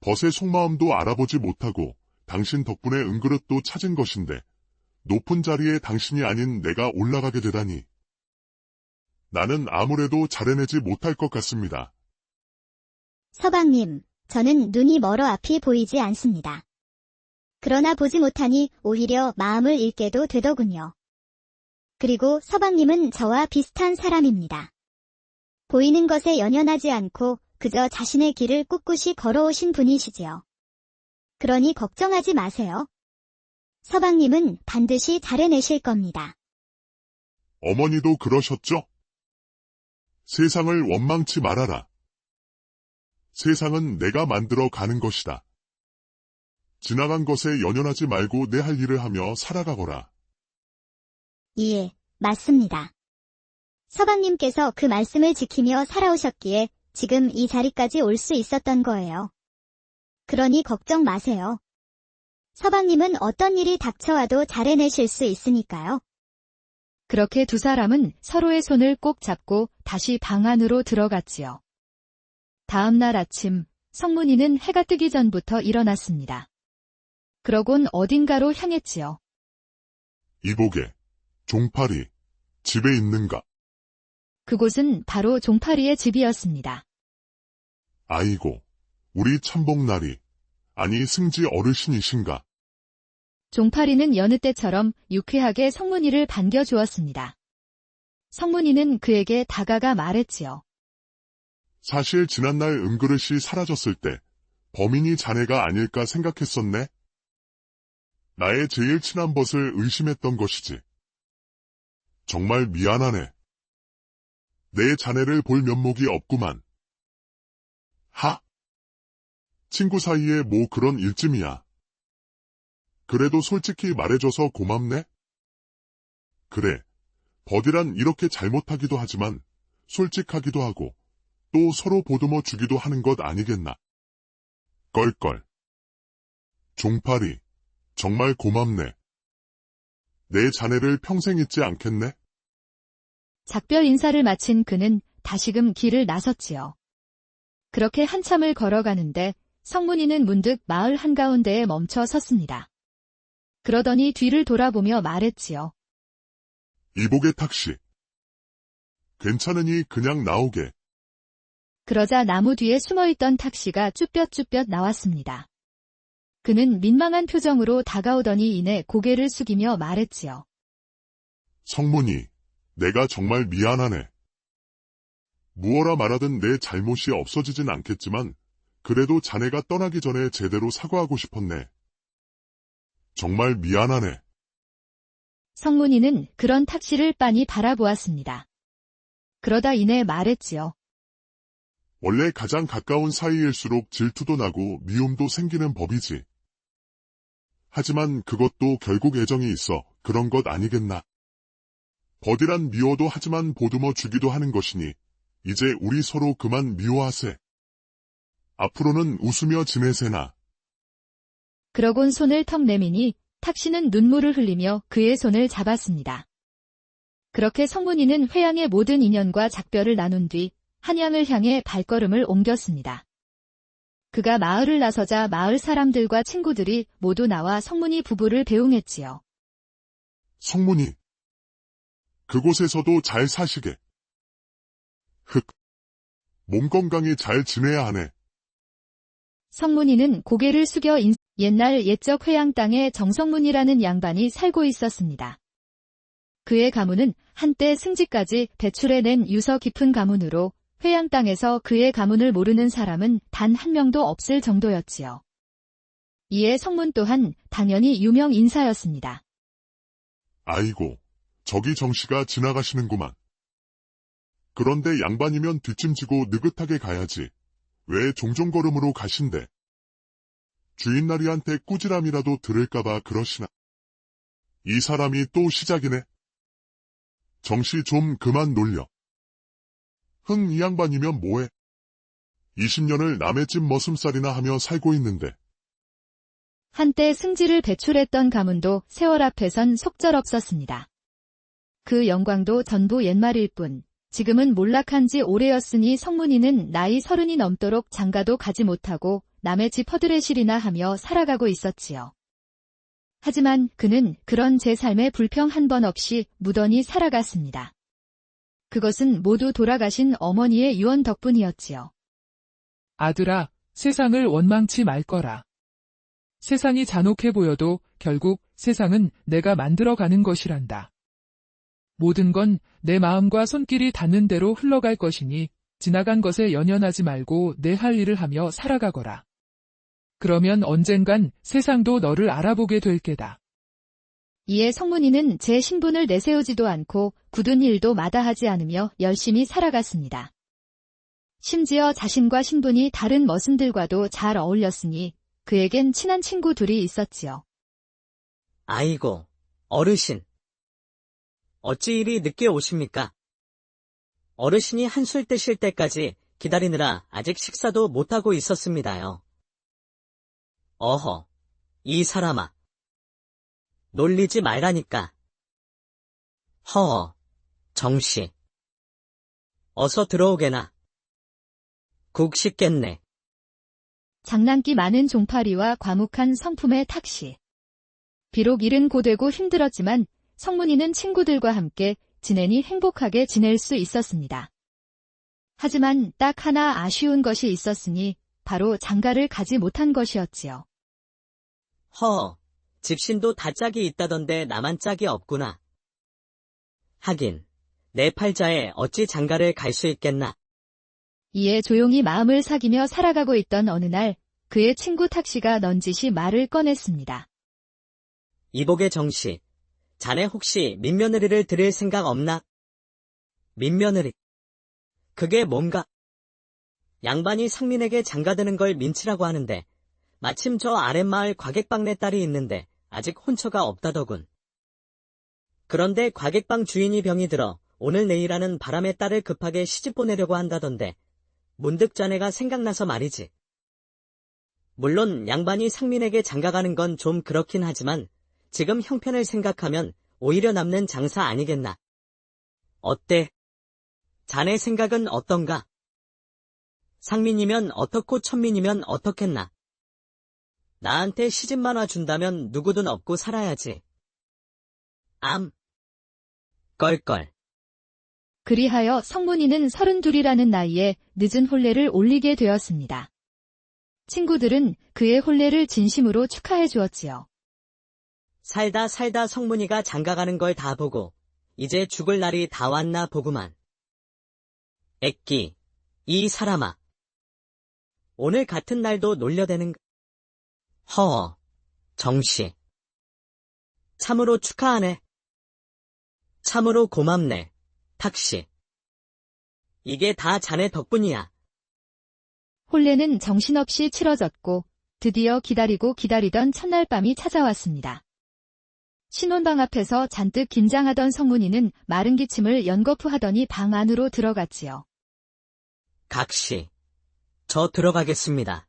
벗의 속마음도 알아보지 못하고 당신 덕분에 은그릇도 찾은 것인데 높은 자리에 당신이 아닌 내가 올라가게 되다니. 나는 아무래도 잘해내지 못할 것 같습니다. 서방님, 저는 눈이 멀어 앞이 보이지 않습니다. 그러나 보지 못하니 오히려 마음을 읽게도 되더군요. 그리고 서방님은 저와 비슷한 사람입니다. 보이는 것에 연연하지 않고 그저 자신의 길을 꿋꿋이 걸어오신 분이시지요. 그러니 걱정하지 마세요. 서방님은 반드시 잘해내실 겁니다. 어머니도 그러셨죠? 세상을 원망치 말아라. 세상은 내가 만들어 가는 것이다. 지나간 것에 연연하지 말고 내 할 일을 하며 살아가거라. 예, 맞습니다. 서방님께서 그 말씀을 지키며 살아오셨기에 지금 이 자리까지 올 수 있었던 거예요. 그러니 걱정 마세요. 서방님은 어떤 일이 닥쳐와도 잘해내실 수 있으니까요. 그렇게 두 사람은 서로의 손을 꼭 잡고 다시 방 안으로 들어갔지요. 다음 날 아침, 성문이는 해가 뜨기 전부터 일어났습니다. 그러곤 어딘가로 향했지요. 이보게, 종파리, 집에 있는가? 그곳은 바로 종파리의 집이었습니다. 아이고, 우리 참복나리, 아니 승지 어르신이신가? 종파리는 여느 때처럼 유쾌하게 성문이를 반겨주었습니다. 성문이는 그에게 다가가 말했지요. 사실 지난날 은그릇이 사라졌을 때 범인이 자네가 아닐까 생각했었네. 나의 제일 친한 벗을 의심했던 것이지. 정말 미안하네. 내 자네를 볼 면목이 없구만. 하! 친구 사이에 뭐 그런 일쯤이야. 그래도 솔직히 말해줘서 고맙네? 그래, 버디란 이렇게 잘못하기도 하지만 솔직하기도 하고 또 서로 보듬어 주기도 하는 것 아니겠나. 껄껄. 종파리, 정말 고맙네. 내 자네를 평생 잊지 않겠네? 작별 인사를 마친 그는 다시금 길을 나섰지요. 그렇게 한참을 걸어가는데 성문이는 문득 마을 한가운데에 멈춰 섰습니다. 그러더니 뒤를 돌아보며 말했지요. 이복의 탁시. 괜찮으니 그냥 나오게. 그러자 나무 뒤에 숨어있던 탁시가 쭈뼛쭈뼛 나왔습니다. 그는 민망한 표정으로 다가오더니 이내 고개를 숙이며 말했지요. 성문이, 내가 정말 미안하네. 무어라 말하든 내 잘못이 없어지진 않겠지만 그래도 자네가 떠나기 전에 제대로 사과하고 싶었네. 정말 미안하네. 성문이는 그런 탁씨를 빤히 바라보았습니다. 그러다 이내 말했지요. 원래 가장 가까운 사이일수록 질투도 나고 미움도 생기는 법이지. 하지만 그것도 결국 애정이 있어 그런 것 아니겠나. 버디란 미워도 하지만 보듬어 주기도 하는 것이니 이제 우리 서로 그만 미워하세. 앞으로는 웃으며 지내세나. 그러곤 손을 턱 내미니 탁씨는 눈물을 흘리며 그의 손을 잡았습니다. 그렇게 성문이는 회양의 모든 인연과 작별을 나눈 뒤 한양을 향해 발걸음을 옮겼습니다. 그가 마을을 나서자 마을 사람들과 친구들이 모두 나와 성문이 부부를 배웅했지요. 성문이. 그곳에서도 잘 사시게. 몸 건강히 잘 지내야 하네. 성문이는 고개를 숙여 옛날 옛적 회양 땅에 정성문이라는 양반이 살고 있었습니다. 그의 가문은 한때 승지까지 배출해낸 유서 깊은 가문으로 회양 땅에서 그의 가문을 모르는 사람은 단 한 명도 없을 정도였지요. 이에 성문 또한 당연히 유명 인사였습니다. 아이고, 저기 정씨가 지나가시는구만. 그런데 양반이면 뒷짐지고 느긋하게 가야지. 왜 종종걸음으로 가신대? 주인나리한테 꾸지람이라도 들을까봐 그러시나. 이 사람이 또 시작이네. 정씨 좀 그만 놀려. 이 양반이면 뭐해? 20년을 남의 집 머슴살이나 하며 살고 있는데. 한때 승지를 배출했던 가문도 세월 앞에선 속절없었습니다. 그 영광도 전부 옛말일 뿐 지금은 몰락한 지 오래였으니 성문이는 나이 30이 넘도록 장가도 가지 못하고 남의 집 허드레실이나 하며 살아가고 있었지요. 하지만 그는 그런 제 삶에 불평 한 번 없이 무던히 살아갔습니다. 그것은 모두 돌아가신 어머니의 유언 덕분이었지요. 아들아, 세상을 원망치 말거라. 세상이 잔혹해 보여도 결국 세상은 내가 만들어가는 것이란다. 모든 건 내 마음과 손길이 닿는 대로 흘러갈 것이니 지나간 것에 연연하지 말고 내 할 일을 하며 살아가거라. 그러면 언젠간 세상도 너를 알아보게 될 게다. 이에 성문이는 제 신분을 내세우지도 않고 굳은 일도 마다하지 않으며 열심히 살아갔습니다. 심지어 자신과 신분이 다른 머슴들과도 잘 어울렸으니 그에겐 친한 친구 둘이 있었지요. 아이고, 어르신. 어찌 이리 늦게 오십니까? 어르신이 한술 뜨실 때까지 기다리느라 아직 식사도 못하고 있었습니다요. 어허, 이 사람아. 놀리지 말라니까. 허어, 정씨. 어서 들어오게나. 국 식겠네. 장난기 많은 종파리와 과묵한 성품의 탁씨. 비록 일은 고되고 힘들었지만 성문이는 친구들과 함께 지내니 행복하게 지낼 수 있었습니다. 하지만 딱 하나 아쉬운 것이 있었으니 바로 장가를 가지 못한 것이었지요. 허, 집신도 다 짝이 있다던데 나만 짝이 없구나. 하긴, 내 팔자에 어찌 장가를 갈 수 있겠나. 이에 조용히 마음을 사귀며 살아가고 있던 어느 날 그의 친구 탁씨가 넌지시 말을 꺼냈습니다. 이복의 정씨, 자네 혹시 민며느리를 들일 생각 없나? 민며느리. 그게 뭔가? 양반이 상민에게 장가드는 걸 민치라고 하는데 마침 저 아랫마을 과객방네 딸이 있는데 아직 혼처가 없다더군. 그런데 과객방 주인이 병이 들어 오늘 내일 하는 바람의 딸을 급하게 시집 보내려고 한다던데 문득 자네가 생각나서 말이지. 물론 양반이 상민에게 장가가는 건 좀 그렇긴 하지만 지금 형편을 생각하면 오히려 남는 장사 아니겠나. 어때? 자네 생각은 어떤가? 상민이면 어떻고 천민이면 어떻겠나. 나한테 시집만 와준다면 누구든 업고 살아야지. 암. 껄껄. 그리하여 성문이는 32이라는 나이에 늦은 혼례를 올리게 되었습니다. 친구들은 그의 혼례를 진심으로 축하해 주었지요. 살다 성문이가 장가가는 걸 다 보고 이제 죽을 날이 다 왔나 보구만. 애끼, 이 사람아. 오늘 같은 날도 놀려대는 허, 정씨. 참으로 축하하네. 참으로 고맙네, 탁씨. 이게 다 자네 덕분이야. 혼례는 정신없이 치러졌고 드디어 기다리고 기다리던 첫날 밤이 찾아왔습니다. 신혼방 앞에서 잔뜩 긴장하던 성문이는 마른 기침을 연거푸하더니 방 안으로 들어갔지요. 각씨, 저 들어가겠습니다.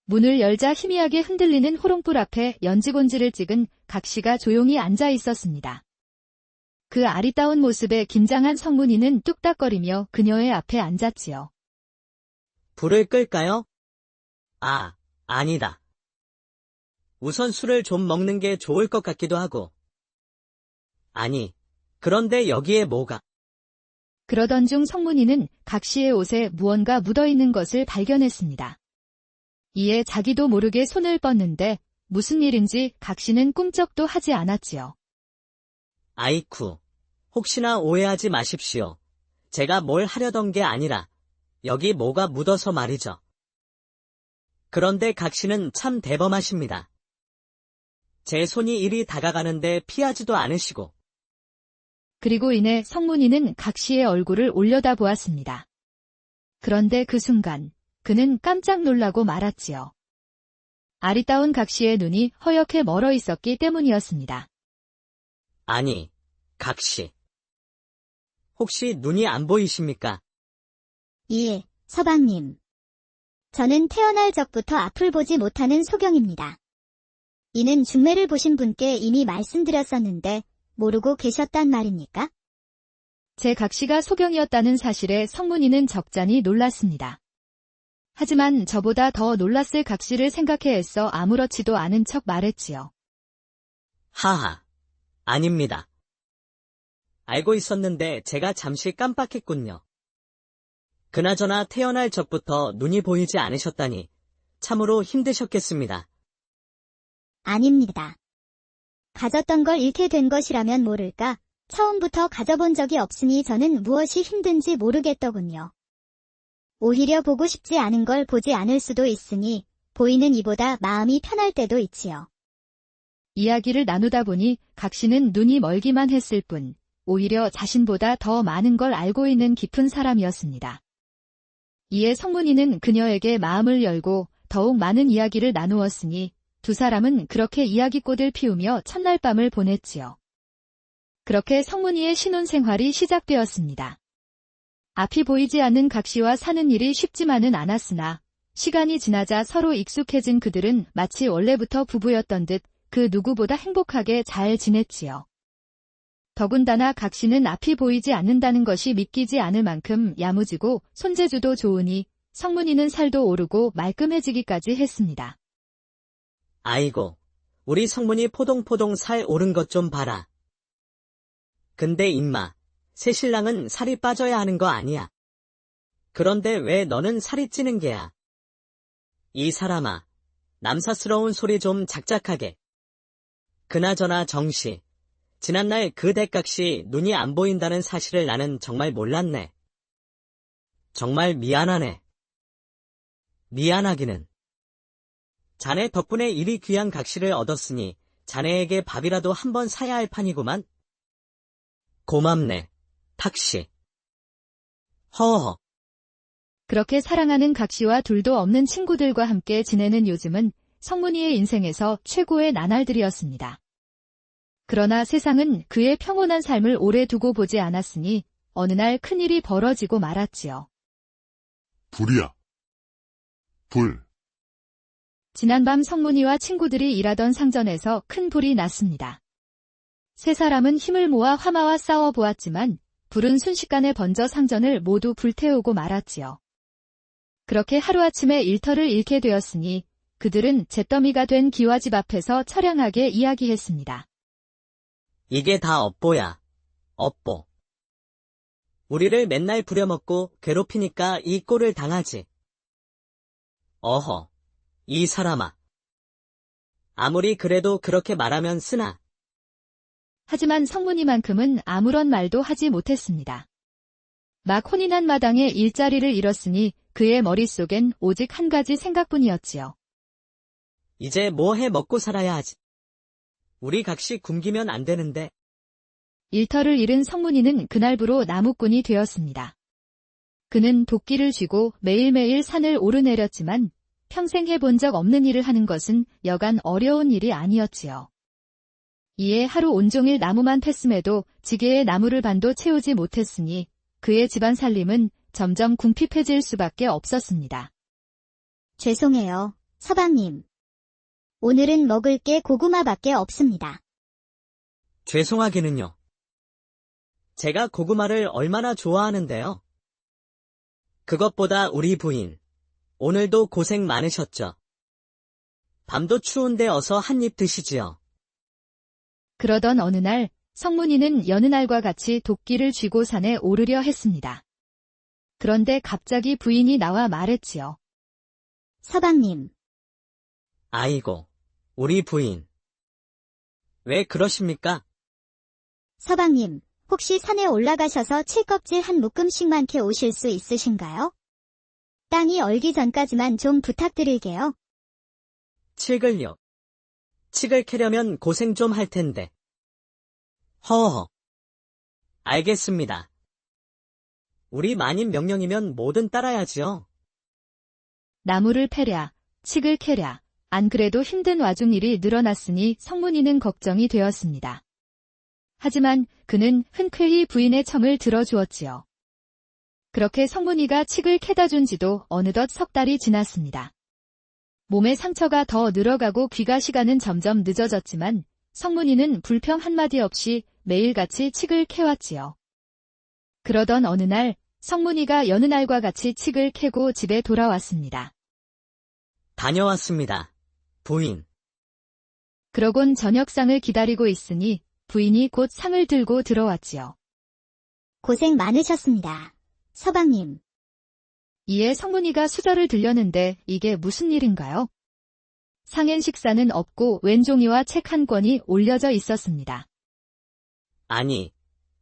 문을 열자 희미하게 흔들리는 호롱불 앞에 연지곤지를 찍은 각씨가 조용히 앉아 있었습니다. 그 아리따운 모습에 긴장한 성문이는 뚝딱거리며 그녀의 앞에 앉았지요. 불을 끌까요? 아, 아니다. 우선 술을 좀 먹는 게 좋을 것 같기도 하고. 아니, 그런데 여기에 뭐가? 그러던 중 성문이는 각씨의 옷에 무언가 묻어있는 것을 발견했습니다. 이에 자기도 모르게 손을 뻗는데 무슨 일인지 각씨는 꿈쩍도 하지 않았지요. 아이쿠, 혹시나 오해하지 마십시오. 제가 뭘 하려던 게 아니라 여기 뭐가 묻어서 말이죠. 그런데 각씨는 참 대범하십니다. 제 손이 이리 다가가는데 피하지도 않으시고. 그리고 이내 성문이는 각씨의 얼굴을 올려다보았습니다. 그런데 그 순간 그는 깜짝 놀라고 말았지요. 아리따운 각씨의 눈이 허옇게 멀어 있었기 때문이었습니다. 아니, 각씨. 혹시 눈이 안 보이십니까? 예, 서방님. 저는 태어날 적부터 앞을 보지 못하는 소경입니다. 이는 중매를 보신 분께 이미 말씀드렸었는데 모르고 계셨단 말입니까? 제 각씨가 소경이었다는 사실에 성문이는 적잖이 놀랐습니다. 하지만 저보다 더 놀랐을 각씨를 생각해 애써 아무렇지도 않은 척 말했지요. 하하, 아닙니다. 알고 있었는데 제가 잠시 깜빡했군요. 그나저나 태어날 적부터 눈이 보이지 않으셨다니 참으로 힘드셨겠습니다. 아닙니다. 가졌던 걸 잃게 된 것이라면 모를까, 처음부터 가져본 적이 없으니 저는 무엇이 힘든지 모르겠더군요. 오히려 보고 싶지 않은 걸 보지 않을 수도 있으니 보이는 이보다 마음이 편할 때도 있지요. 이야기를 나누다 보니 각씨는 눈이 멀기만 했을 뿐 오히려 자신보다 더 많은 걸 알고 있는 깊은 사람이었습니다. 이에 성문이는 그녀에게 마음을 열고 더욱 많은 이야기를 나누었으니 두 사람은 그렇게 이야기꽃을 피우며 첫날 밤을 보냈지요. 그렇게 성문이의 신혼생활이 시작되었습니다. 앞이 보이지 않는 각씨와 사는 일이 쉽지만은 않았으나 시간이 지나자 서로 익숙해진 그들은 마치 원래부터 부부였던 듯 그 누구보다 행복하게 잘 지냈지요. 더군다나 각씨는 앞이 보이지 않는다는 것이 믿기지 않을 만큼 야무지고 손재주도 좋으니 성문이는 살도 오르고 말끔해지기까지 했습니다. 아이고, 우리 성문이 포동포동 살 오른 것 좀 봐라. 근데 임마, 새 신랑은 살이 빠져야 하는 거 아니야? 그런데 왜 너는 살이 찌는 게야? 이 사람아, 남사스러운 소리 좀 작작하게. 그나저나 정씨, 지난날 그 대각시 눈이 안 보인다는 사실을 나는 정말 몰랐네. 정말 미안하네. 미안하기는. 자네 덕분에 이리 귀한 각시를 얻었으니 자네에게 밥이라도 한번 사야 할 판이구만. 고맙네, 탁씨. 허허. 그렇게 사랑하는 각씨와 둘도 없는 친구들과 함께 지내는 요즘은 성문이의 인생에서 최고의 나날들이었습니다. 그러나 세상은 그의 평온한 삶을 오래 두고 보지 않았으니 어느 날 큰일이 벌어지고 말았지요. 불이야. 불. 지난밤 성문이와 친구들이 일하던 상전에서 큰 불이 났습니다. 세 사람은 힘을 모아 화마와 싸워 보았지만 불은 순식간에 번져 상전을 모두 불태우고 말았지요. 그렇게 하루아침에 일터를 잃게 되었으니 그들은 잿더미가 된 기와집 앞에서 처량하게 이야기했습니다. 이게 다 업보야. 업보. 우리를 맨날 부려먹고 괴롭히니까 이 꼴을 당하지. 어허, 이 사람아. 아무리 그래도 그렇게 말하면 쓰나. 하지만 성문이만큼은 아무런 말도 하지 못했습니다. 막 혼이 난 마당에 일자리를 잃었으니 그의 머릿속엔 오직 한 가지 생각뿐이었지요. 이제 뭐 해 먹고 살아야 하지. 우리 각시 굶기면 안 되는데. 일터를 잃은 성문이는 그날부로 나무꾼이 되었습니다. 그는 도끼를 쥐고 매일매일 산을 오르내렸지만 평생 해본 적 없는 일을 하는 것은 여간 어려운 일이 아니었지요. 이에 하루 온종일 나무만 팼음에도 지게의 나무를 반도 채우지 못했으니 그의 집안 살림은 점점 궁핍해질 수밖에 없었습니다. 죄송해요, 서방님. 오늘은 먹을 게 고구마밖에 없습니다. 죄송하기는요. 제가 고구마를 얼마나 좋아하는데요. 그것보다 우리 부인, 오늘도 고생 많으셨죠. 밤도 추운데 어서 한 입 드시지요. 그러던 어느 날 성문이는 여느 날과 같이 도끼를 쥐고 산에 오르려 했습니다. 그런데 갑자기 부인이 나와 말했지요. 서방님, 아이고, 우리 부인. 왜 그러십니까? 서방님, 혹시 산에 올라가셔서 칠껍질 한 묶음씩만 캐 오실 수 있으신가요? 땅이 얼기 전까지만 좀 부탁드릴게요. 칡을요. 칡을 캐려면 고생 좀 할 텐데. 허허. 알겠습니다. 우리 마님 명령이면 뭐든 따라야지요. 나무를 패랴, 칡을 캐랴, 안 그래도 힘든 와중 일이 늘어났으니 성문이는 걱정이 되었습니다. 하지만 그는 흔쾌히 부인의 청을 들어주었지요. 그렇게 성문이가 칡을 캐다 준 지도 어느덧 석 달이 지났습니다. 몸에 상처가 더 늘어가고 귀가 시간은 점점 늦어졌지만 성문이는 불평 한마디 없이 매일같이 칡을 캐왔지요. 그러던 어느 날 성문이가 여느 날과 같이 칡을 캐고 집에 돌아왔습니다. 다녀왔습니다. 부인. 그러곤 저녁상을 기다리고 있으니 부인이 곧 상을 들고 들어왔지요. 고생 많으셨습니다, 서방님. 이에 성문이가 수저를 들렸는데 이게 무슨 일인가요? 상엔 식사는 없고 왼종이와 책 한 권이 올려져 있었습니다. 아니,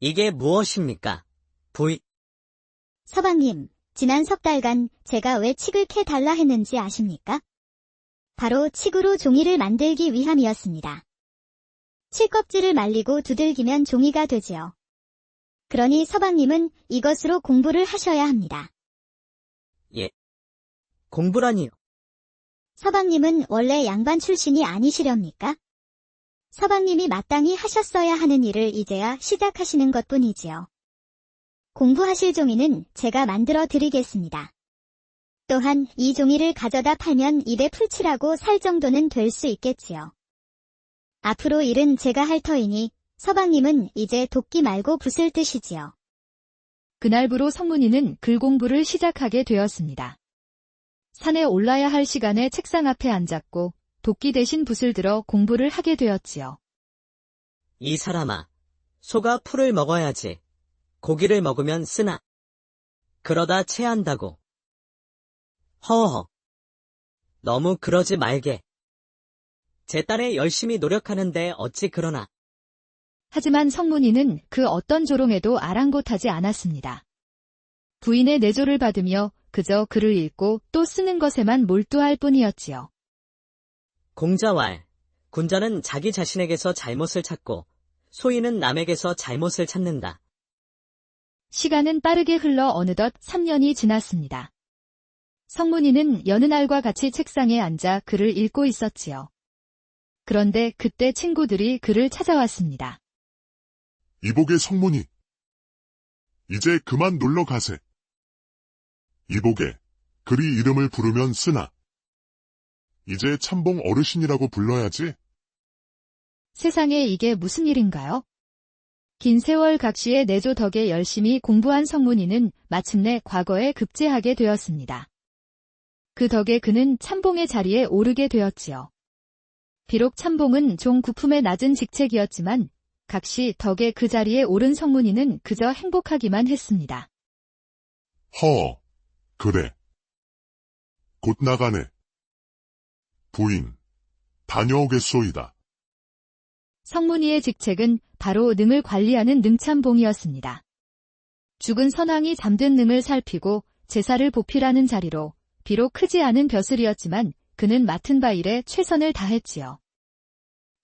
이게 무엇입니까? 부인. 서방님, 지난 석 달간 제가 왜 칡을 캐 달라 했는지 아십니까? 바로 칡으로 종이를 만들기 위함이었습니다. 칡껍질을 말리고 두들기면 종이가 되지요. 그러니 서방님은 이것으로 공부를 하셔야 합니다. 예. 공부라니요. 서방님은 원래 양반 출신이 아니시렵니까? 서방님이 마땅히 하셨어야 하는 일을 이제야 시작하시는 것뿐이지요. 공부하실 종이는 제가 만들어 드리겠습니다. 또한 이 종이를 가져다 팔면 입에 풀칠하고 살 정도는 될 수 있겠지요. 앞으로 일은 제가 할 터이니 서방님은 이제 돕기 말고 붓을 뜨시지요. 그날부로 성문이는 글 공부를 시작하게 되었습니다. 산에 올라야 할 시간에 책상 앞에 앉았고 도끼 대신 붓을 들어 공부를 하게 되었지요. 이 사람아, 소가 풀을 먹어야지. 고기를 먹으면 쓰나. 그러다 체한다고. 허허. 너무 그러지 말게. 제 딸에 열심히 노력하는데 어찌 그러나. 하지만 성문이는 그 어떤 조롱에도 아랑곳하지 않았습니다. 부인의 내조를 받으며 그저 글을 읽고 또 쓰는 것에만 몰두할 뿐이었지요. 공자왈, 군자는 자기 자신에게서 잘못을 찾고 소인은 남에게서 잘못을 찾는다. 시간은 빠르게 흘러 어느덧 3년이 지났습니다. 성문이는 여느 날과 같이 책상에 앉아 글을 읽고 있었지요. 그런데 그때 친구들이 그를 찾아왔습니다. 이복의 성문이. 이제 그만 놀러 가세. 이복의, 그리 이름을 부르면 쓰나. 이제 참봉 어르신이라고 불러야지. 세상에 이게 무슨 일인가요? 긴 세월 각시의 내조 덕에 열심히 공부한 성문이는 마침내 과거에 급제하게 되었습니다. 그 덕에 그는 참봉의 자리에 오르게 되었지요. 비록 참봉은 종 구품의 낮은 직책이었지만 각시 덕에 그 자리에 오른 성문이는 그저 행복하기만 했습니다. 허, 그래. 곧 나가네. 부인, 다녀오겠소이다. 성문이의 직책은 바로 능을 관리하는 능참봉이었습니다. 죽은 선왕이 잠든 능을 살피고 제사를 보필하는 자리로 비록 크지 않은 벼슬이었지만 그는 맡은 바 일에 최선을 다했지요.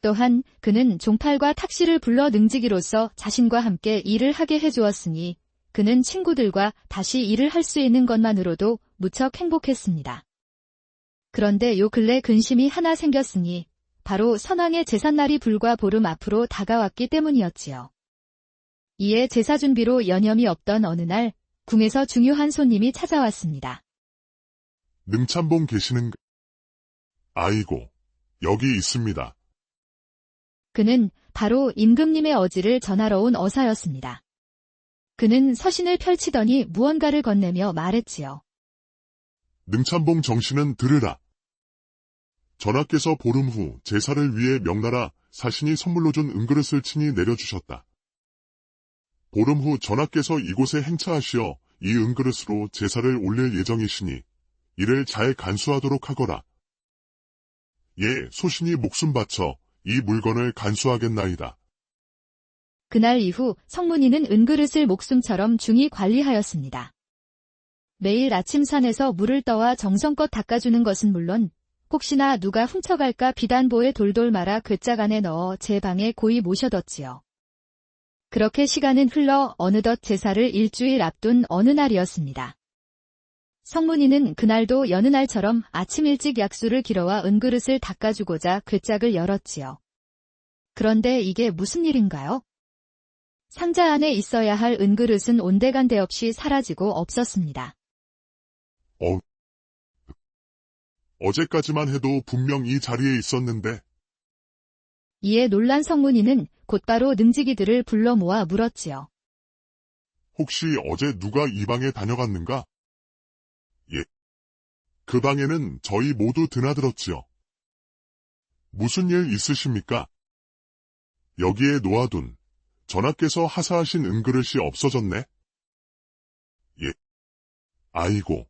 또한 그는 종팔과 탁시를 불러 능지기로서 자신과 함께 일을 하게 해주었으니 그는 친구들과 다시 일을 할 수 있는 것만으로도 무척 행복했습니다. 그런데 요 근래 근심이 하나 생겼으니 바로 선왕의 제삿날이 불과 보름 앞으로 다가왔기 때문이었지요. 이에 제사 준비로 여념이 없던 어느 날 궁에서 중요한 손님이 찾아왔습니다. 능참봉 계시는가? 아이고, 여기 있습니다. 그는 바로 임금님의 어지를 전하러 온 어사였습니다. 그는 서신을 펼치더니 무언가를 건네며 말했지요. 능참봉 정신은 들으라. 전하께서 보름 후 제사를 위해 명나라 사신이 선물로 준 은그릇을 친히 내려주셨다. 보름 후 전하께서 이곳에 행차하시어 이 은그릇으로 제사를 올릴 예정이시니 이를 잘 간수하도록 하거라. 예, 소신이 목숨 바쳐 이 물건을 간수하겠나이다. 그날 이후 성문이는 은그릇을 목숨처럼 중히 관리하였습니다. 매일 아침 산에서 물을 떠와 정성껏 닦아주는 것은 물론 혹시나 누가 훔쳐갈까 비단보에 돌돌 말아 괴짝 안에 넣어 제 방에 고이 모셔뒀지요. 그렇게 시간은 흘러 어느덧 제사를 일주일 앞둔 어느 날이었습니다. 성문이는 그날도 여느 날처럼 아침 일찍 약수를 길어와 은그릇을 닦아주고자 괴짝을 열었지요. 그런데 이게 무슨 일인가요? 상자 안에 있어야 할 은그릇은 온데간데 없이 사라지고 없었습니다. 어제까지만 해도 분명 이 자리에 있었는데. 이에 놀란 성문이는 곧바로 능지기들을 불러 모아 물었지요. 혹시 어제 누가 이 방에 다녀갔는가? 예. 그 방에는 저희 모두 드나들었지요. 무슨 일 있으십니까? 여기에 놓아둔 전하께서 하사하신 은그릇이 없어졌네? 예. 아이고,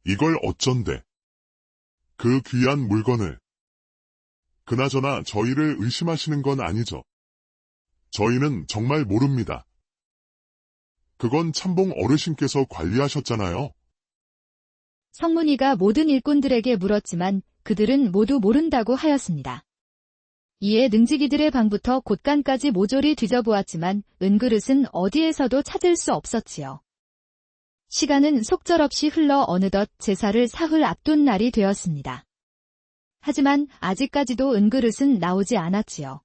이걸 어쩐데. 그 귀한 물건을. 그나저나 저희를 의심하시는 건 아니죠. 저희는 정말 모릅니다. 그건 참봉 어르신께서 관리하셨잖아요. 성문이가 모든 일꾼들에게 물었지만 그들은 모두 모른다고 하였습니다. 이에 능지기들의 방부터 곳간까지 모조리 뒤져보았지만 은그릇은 어디에서도 찾을 수 없었지요. 시간은 속절없이 흘러 어느덧 제사를 사흘 앞둔 날이 되었습니다. 하지만 아직까지도 은그릇은 나오지 않았지요.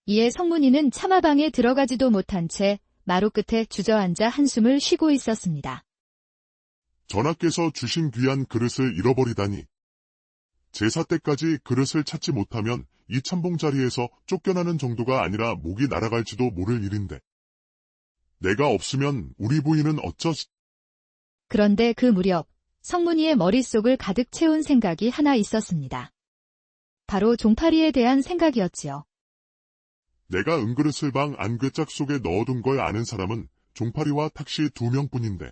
이에 성문이는 차마방에 들어가지도 못한 채 마루 끝에 주저앉아 한숨을 쉬고 있었습니다. 전하께서 주신 귀한 그릇을 잃어버리다니. 제사 때까지 그릇을 찾지 못하면 이 참봉 자리에서 쫓겨나는 정도가 아니라 목이 날아갈지도 모를 일인데. 내가 없으면 우리 부인은 어쩌지? 그런데 그 무렵 성문이의 머릿속을 가득 채운 생각이 하나 있었습니다. 바로 종파리에 대한 생각이었지요. 내가 은그릇을 방 안괴짝 속에 넣어둔 걸 아는 사람은 종파리와 탁시 2명뿐인데.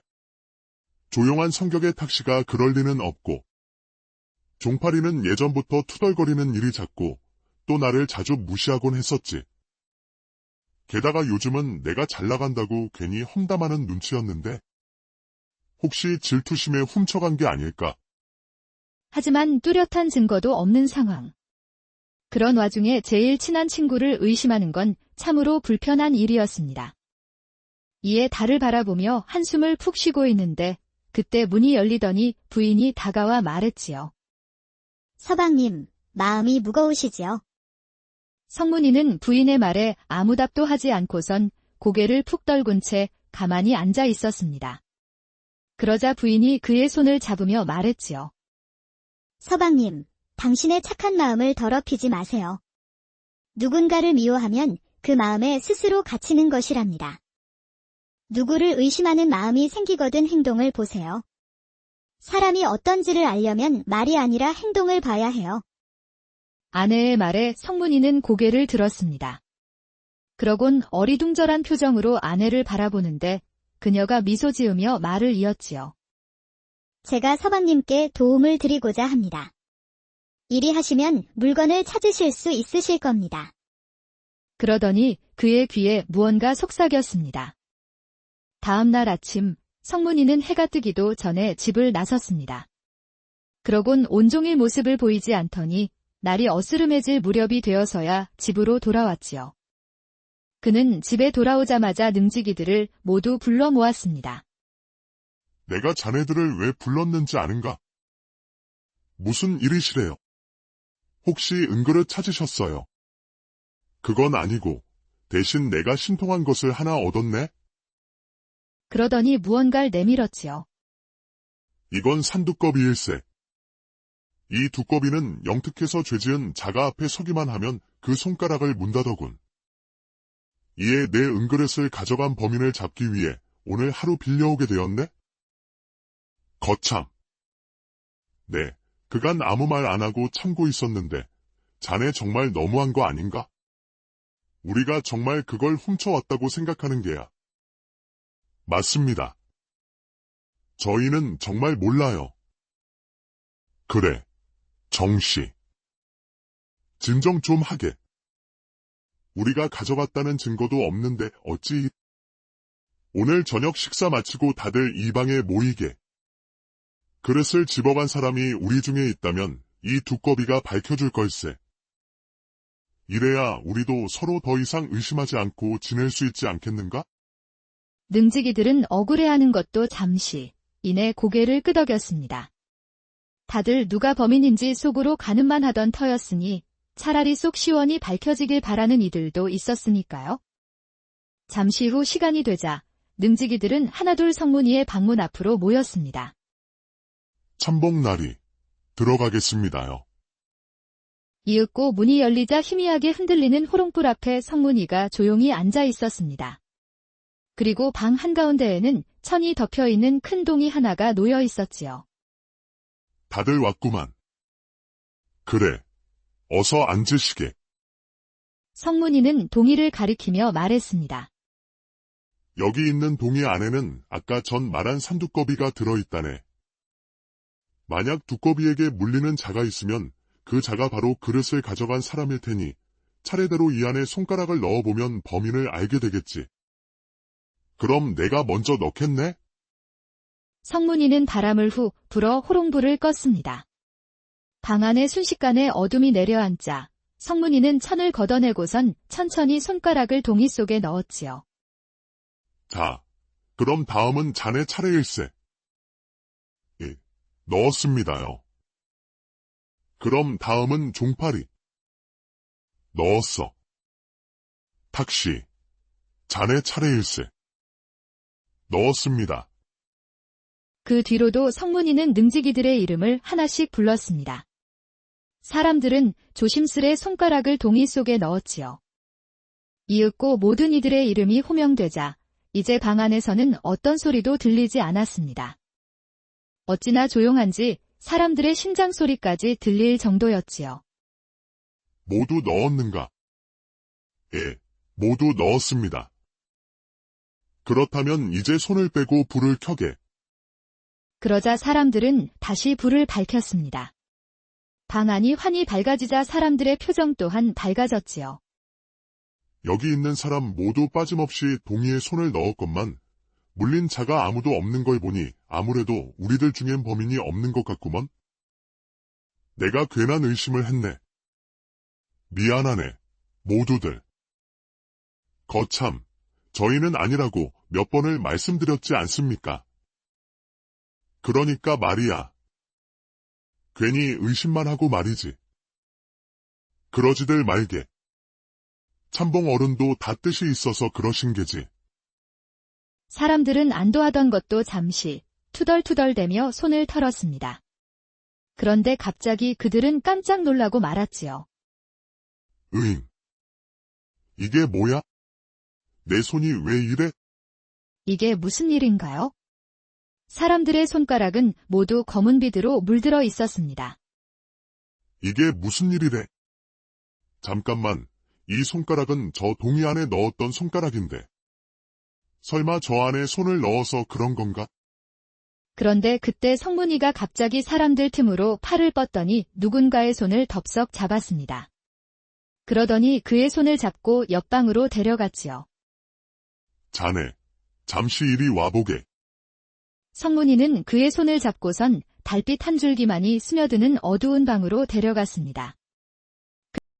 조용한 성격의 탁시가 그럴 리는 없고, 종파리는 예전부터 투덜거리는 일이 잦고 또 나를 자주 무시하곤 했었지. 게다가 요즘은 내가 잘나간다고 괜히 험담하는 눈치였는데 혹시 질투심에 훔쳐간 게 아닐까? 하지만 뚜렷한 증거도 없는 상황. 그런 와중에 제일 친한 친구를 의심하는 건 참으로 불편한 일이었습니다. 이에 달을 바라보며 한숨을 푹 쉬고 있는데 그때 문이 열리더니 부인이 다가와 말했지요. 서방님, 마음이 무거우시지요? 성문이는 부인의 말에 아무 답도 하지 않고선 고개를 푹 떨군 채 가만히 앉아 있었습니다. 그러자 부인이 그의 손을 잡으며 말했지요. 서방님, 당신의 착한 마음을 더럽히지 마세요. 누군가를 미워하면 그 마음에 스스로 갇히는 것이랍니다. 누구를 의심하는 마음이 생기거든 행동을 보세요. 사람이 어떤지를 알려면 말이 아니라 행동을 봐야 해요. 아내의 말에 성문이는 고개를 들었습니다. 그러곤 어리둥절한 표정으로 아내를 바라보는데 그녀가 미소 지으며 말을 이었지요. 제가 서방님께 도움을 드리고자 합니다. 이리 하시면 물건을 찾으실 수 있으실 겁니다. 그러더니 그의 귀에 무언가 속삭였습니다. 다음 날 아침, 성문이는 해가 뜨기도 전에 집을 나섰습니다. 그러곤 온종일 모습을 보이지 않더니 날이 어스름해질 무렵이 되어서야 집으로 돌아왔지요. 그는 집에 돌아오자마자 능지기들을 모두 불러 모았습니다. 내가 자네들을 왜 불렀는지 아는가? 무슨 일이시래요? 혹시 은그릇 찾으셨어요? 그건 아니고 대신 내가 신통한 것을 하나 얻었네? 그러더니 무언가를 내밀었지요. 이건 산두꺼비일세. 이 두꺼비는 영특해서 죄지은 자가 앞에 서기만 하면 그 손가락을 문다더군. 이에 내 은그릇을 가져간 범인을 잡기 위해 오늘 하루 빌려오게 되었네? 거참. 네, 그간 아무 말 안 하고 참고 있었는데 자네 정말 너무한 거 아닌가? 우리가 정말 그걸 훔쳐왔다고 생각하는 게야. 맞습니다. 저희는 정말 몰라요. 그래, 정씨. 진정 좀 하게. 우리가 가져갔다는 증거도 없는데 어찌... 오늘 저녁 식사 마치고 다들 이 방에 모이게. 그릇을 집어간 사람이 우리 중에 있다면 이 두꺼비가 밝혀줄 걸세. 이래야 우리도 서로 더 이상 의심하지 않고 지낼 수 있지 않겠는가? 능지기들은 억울해하는 것도 잠시, 이내 고개를 끄덕였습니다. 다들 누가 범인인지 속으로 가늠만 하던 터였으니 차라리 속 시원히 밝혀지길 바라는 이들도 있었으니까요. 잠시 후 시간이 되자 능지기들은 하나둘 성문이의 방문 앞으로 모였습니다. 참복날이 들어가겠습니다요. 이윽고 문이 열리자 희미하게 흔들리는 호롱불 앞에 성문이가 조용히 앉아 있었습니다. 그리고 방 한가운데에는 천이 덮여있는 큰 동이 하나가 놓여 있었지요. 다들 왔구만. 그래, 어서 앉으시게. 성문이는 동이를 가리키며 말했습니다. 여기 있는 동이 안에는 아까 전 말한 산두꺼비가 들어있다네. 만약 두꺼비에게 물리는 자가 있으면 그 자가 바로 그릇을 가져간 사람일 테니 차례대로 이 안에 손가락을 넣어보면 범인을 알게 되겠지. 그럼 내가 먼저 넣겠네? 성문이는 바람을 후 불어 호롱불을 껐습니다. 방 안에 순식간에 어둠이 내려앉자 성문이는 천을 걷어내고선 천천히 손가락을 동이 속에 넣었지요. 자, 그럼 다음은 자네 차례일세. 예, 넣었습니다요. 그럼 다음은 종파리. 넣었어. 탁시, 자네 차례일세. 넣었습니다. 그 뒤로도 성문이는 능지기들의 이름을 하나씩 불렀습니다. 사람들은 조심스레 손가락을 동이 속에 넣었지요. 이윽고 모든 이들의 이름이 호명되자 이제 방 안에서는 어떤 소리도 들리지 않았습니다. 어찌나 조용한지 사람들의 심장 소리까지 들릴 정도였지요. 모두 넣었는가? 예, 모두 넣었습니다. 그렇다면 이제 손을 빼고 불을 켜게. 그러자 사람들은 다시 불을 밝혔습니다. 방 안이 환히 밝아지자 사람들의 표정 또한 밝아졌지요. 여기 있는 사람 모두 빠짐없이 동이에 손을 넣었건만 물린 자가 아무도 없는 걸 보니 아무래도 우리들 중엔 범인이 없는 것 같구먼. 내가 괜한 의심을 했네. 미안하네, 모두들. 거참, 저희는 아니라고 몇 번을 말씀드렸지 않습니까? 그러니까 말이야. 괜히 의심만 하고 말이지. 그러지들 말게. 참봉 어른도 다 뜻이 있어서 그러신 게지. 사람들은 안도하던 것도 잠시 투덜투덜대며 손을 털었습니다. 그런데 갑자기 그들은 깜짝 놀라고 말았지요. 으잉. 이게 뭐야? 내 손이 왜 이래? 이게 무슨 일인가요? 사람들의 손가락은 모두 검은 비드로 물들어 있었습니다. 이게 무슨 일이래? 잠깐만, 이 손가락은 저 동이 안에 넣었던 손가락인데. 설마 저 안에 손을 넣어서 그런 건가? 그런데 그때 성문이가 갑자기 사람들 틈으로 팔을 뻗더니 누군가의 손을 덥석 잡았습니다. 그러더니 그의 손을 잡고 옆방으로 데려갔지요. 자네, 잠시 이리 와보게. 성문이는 그의 손을 잡고선 달빛 한 줄기만이 스며드는 어두운 방으로 데려갔습니다.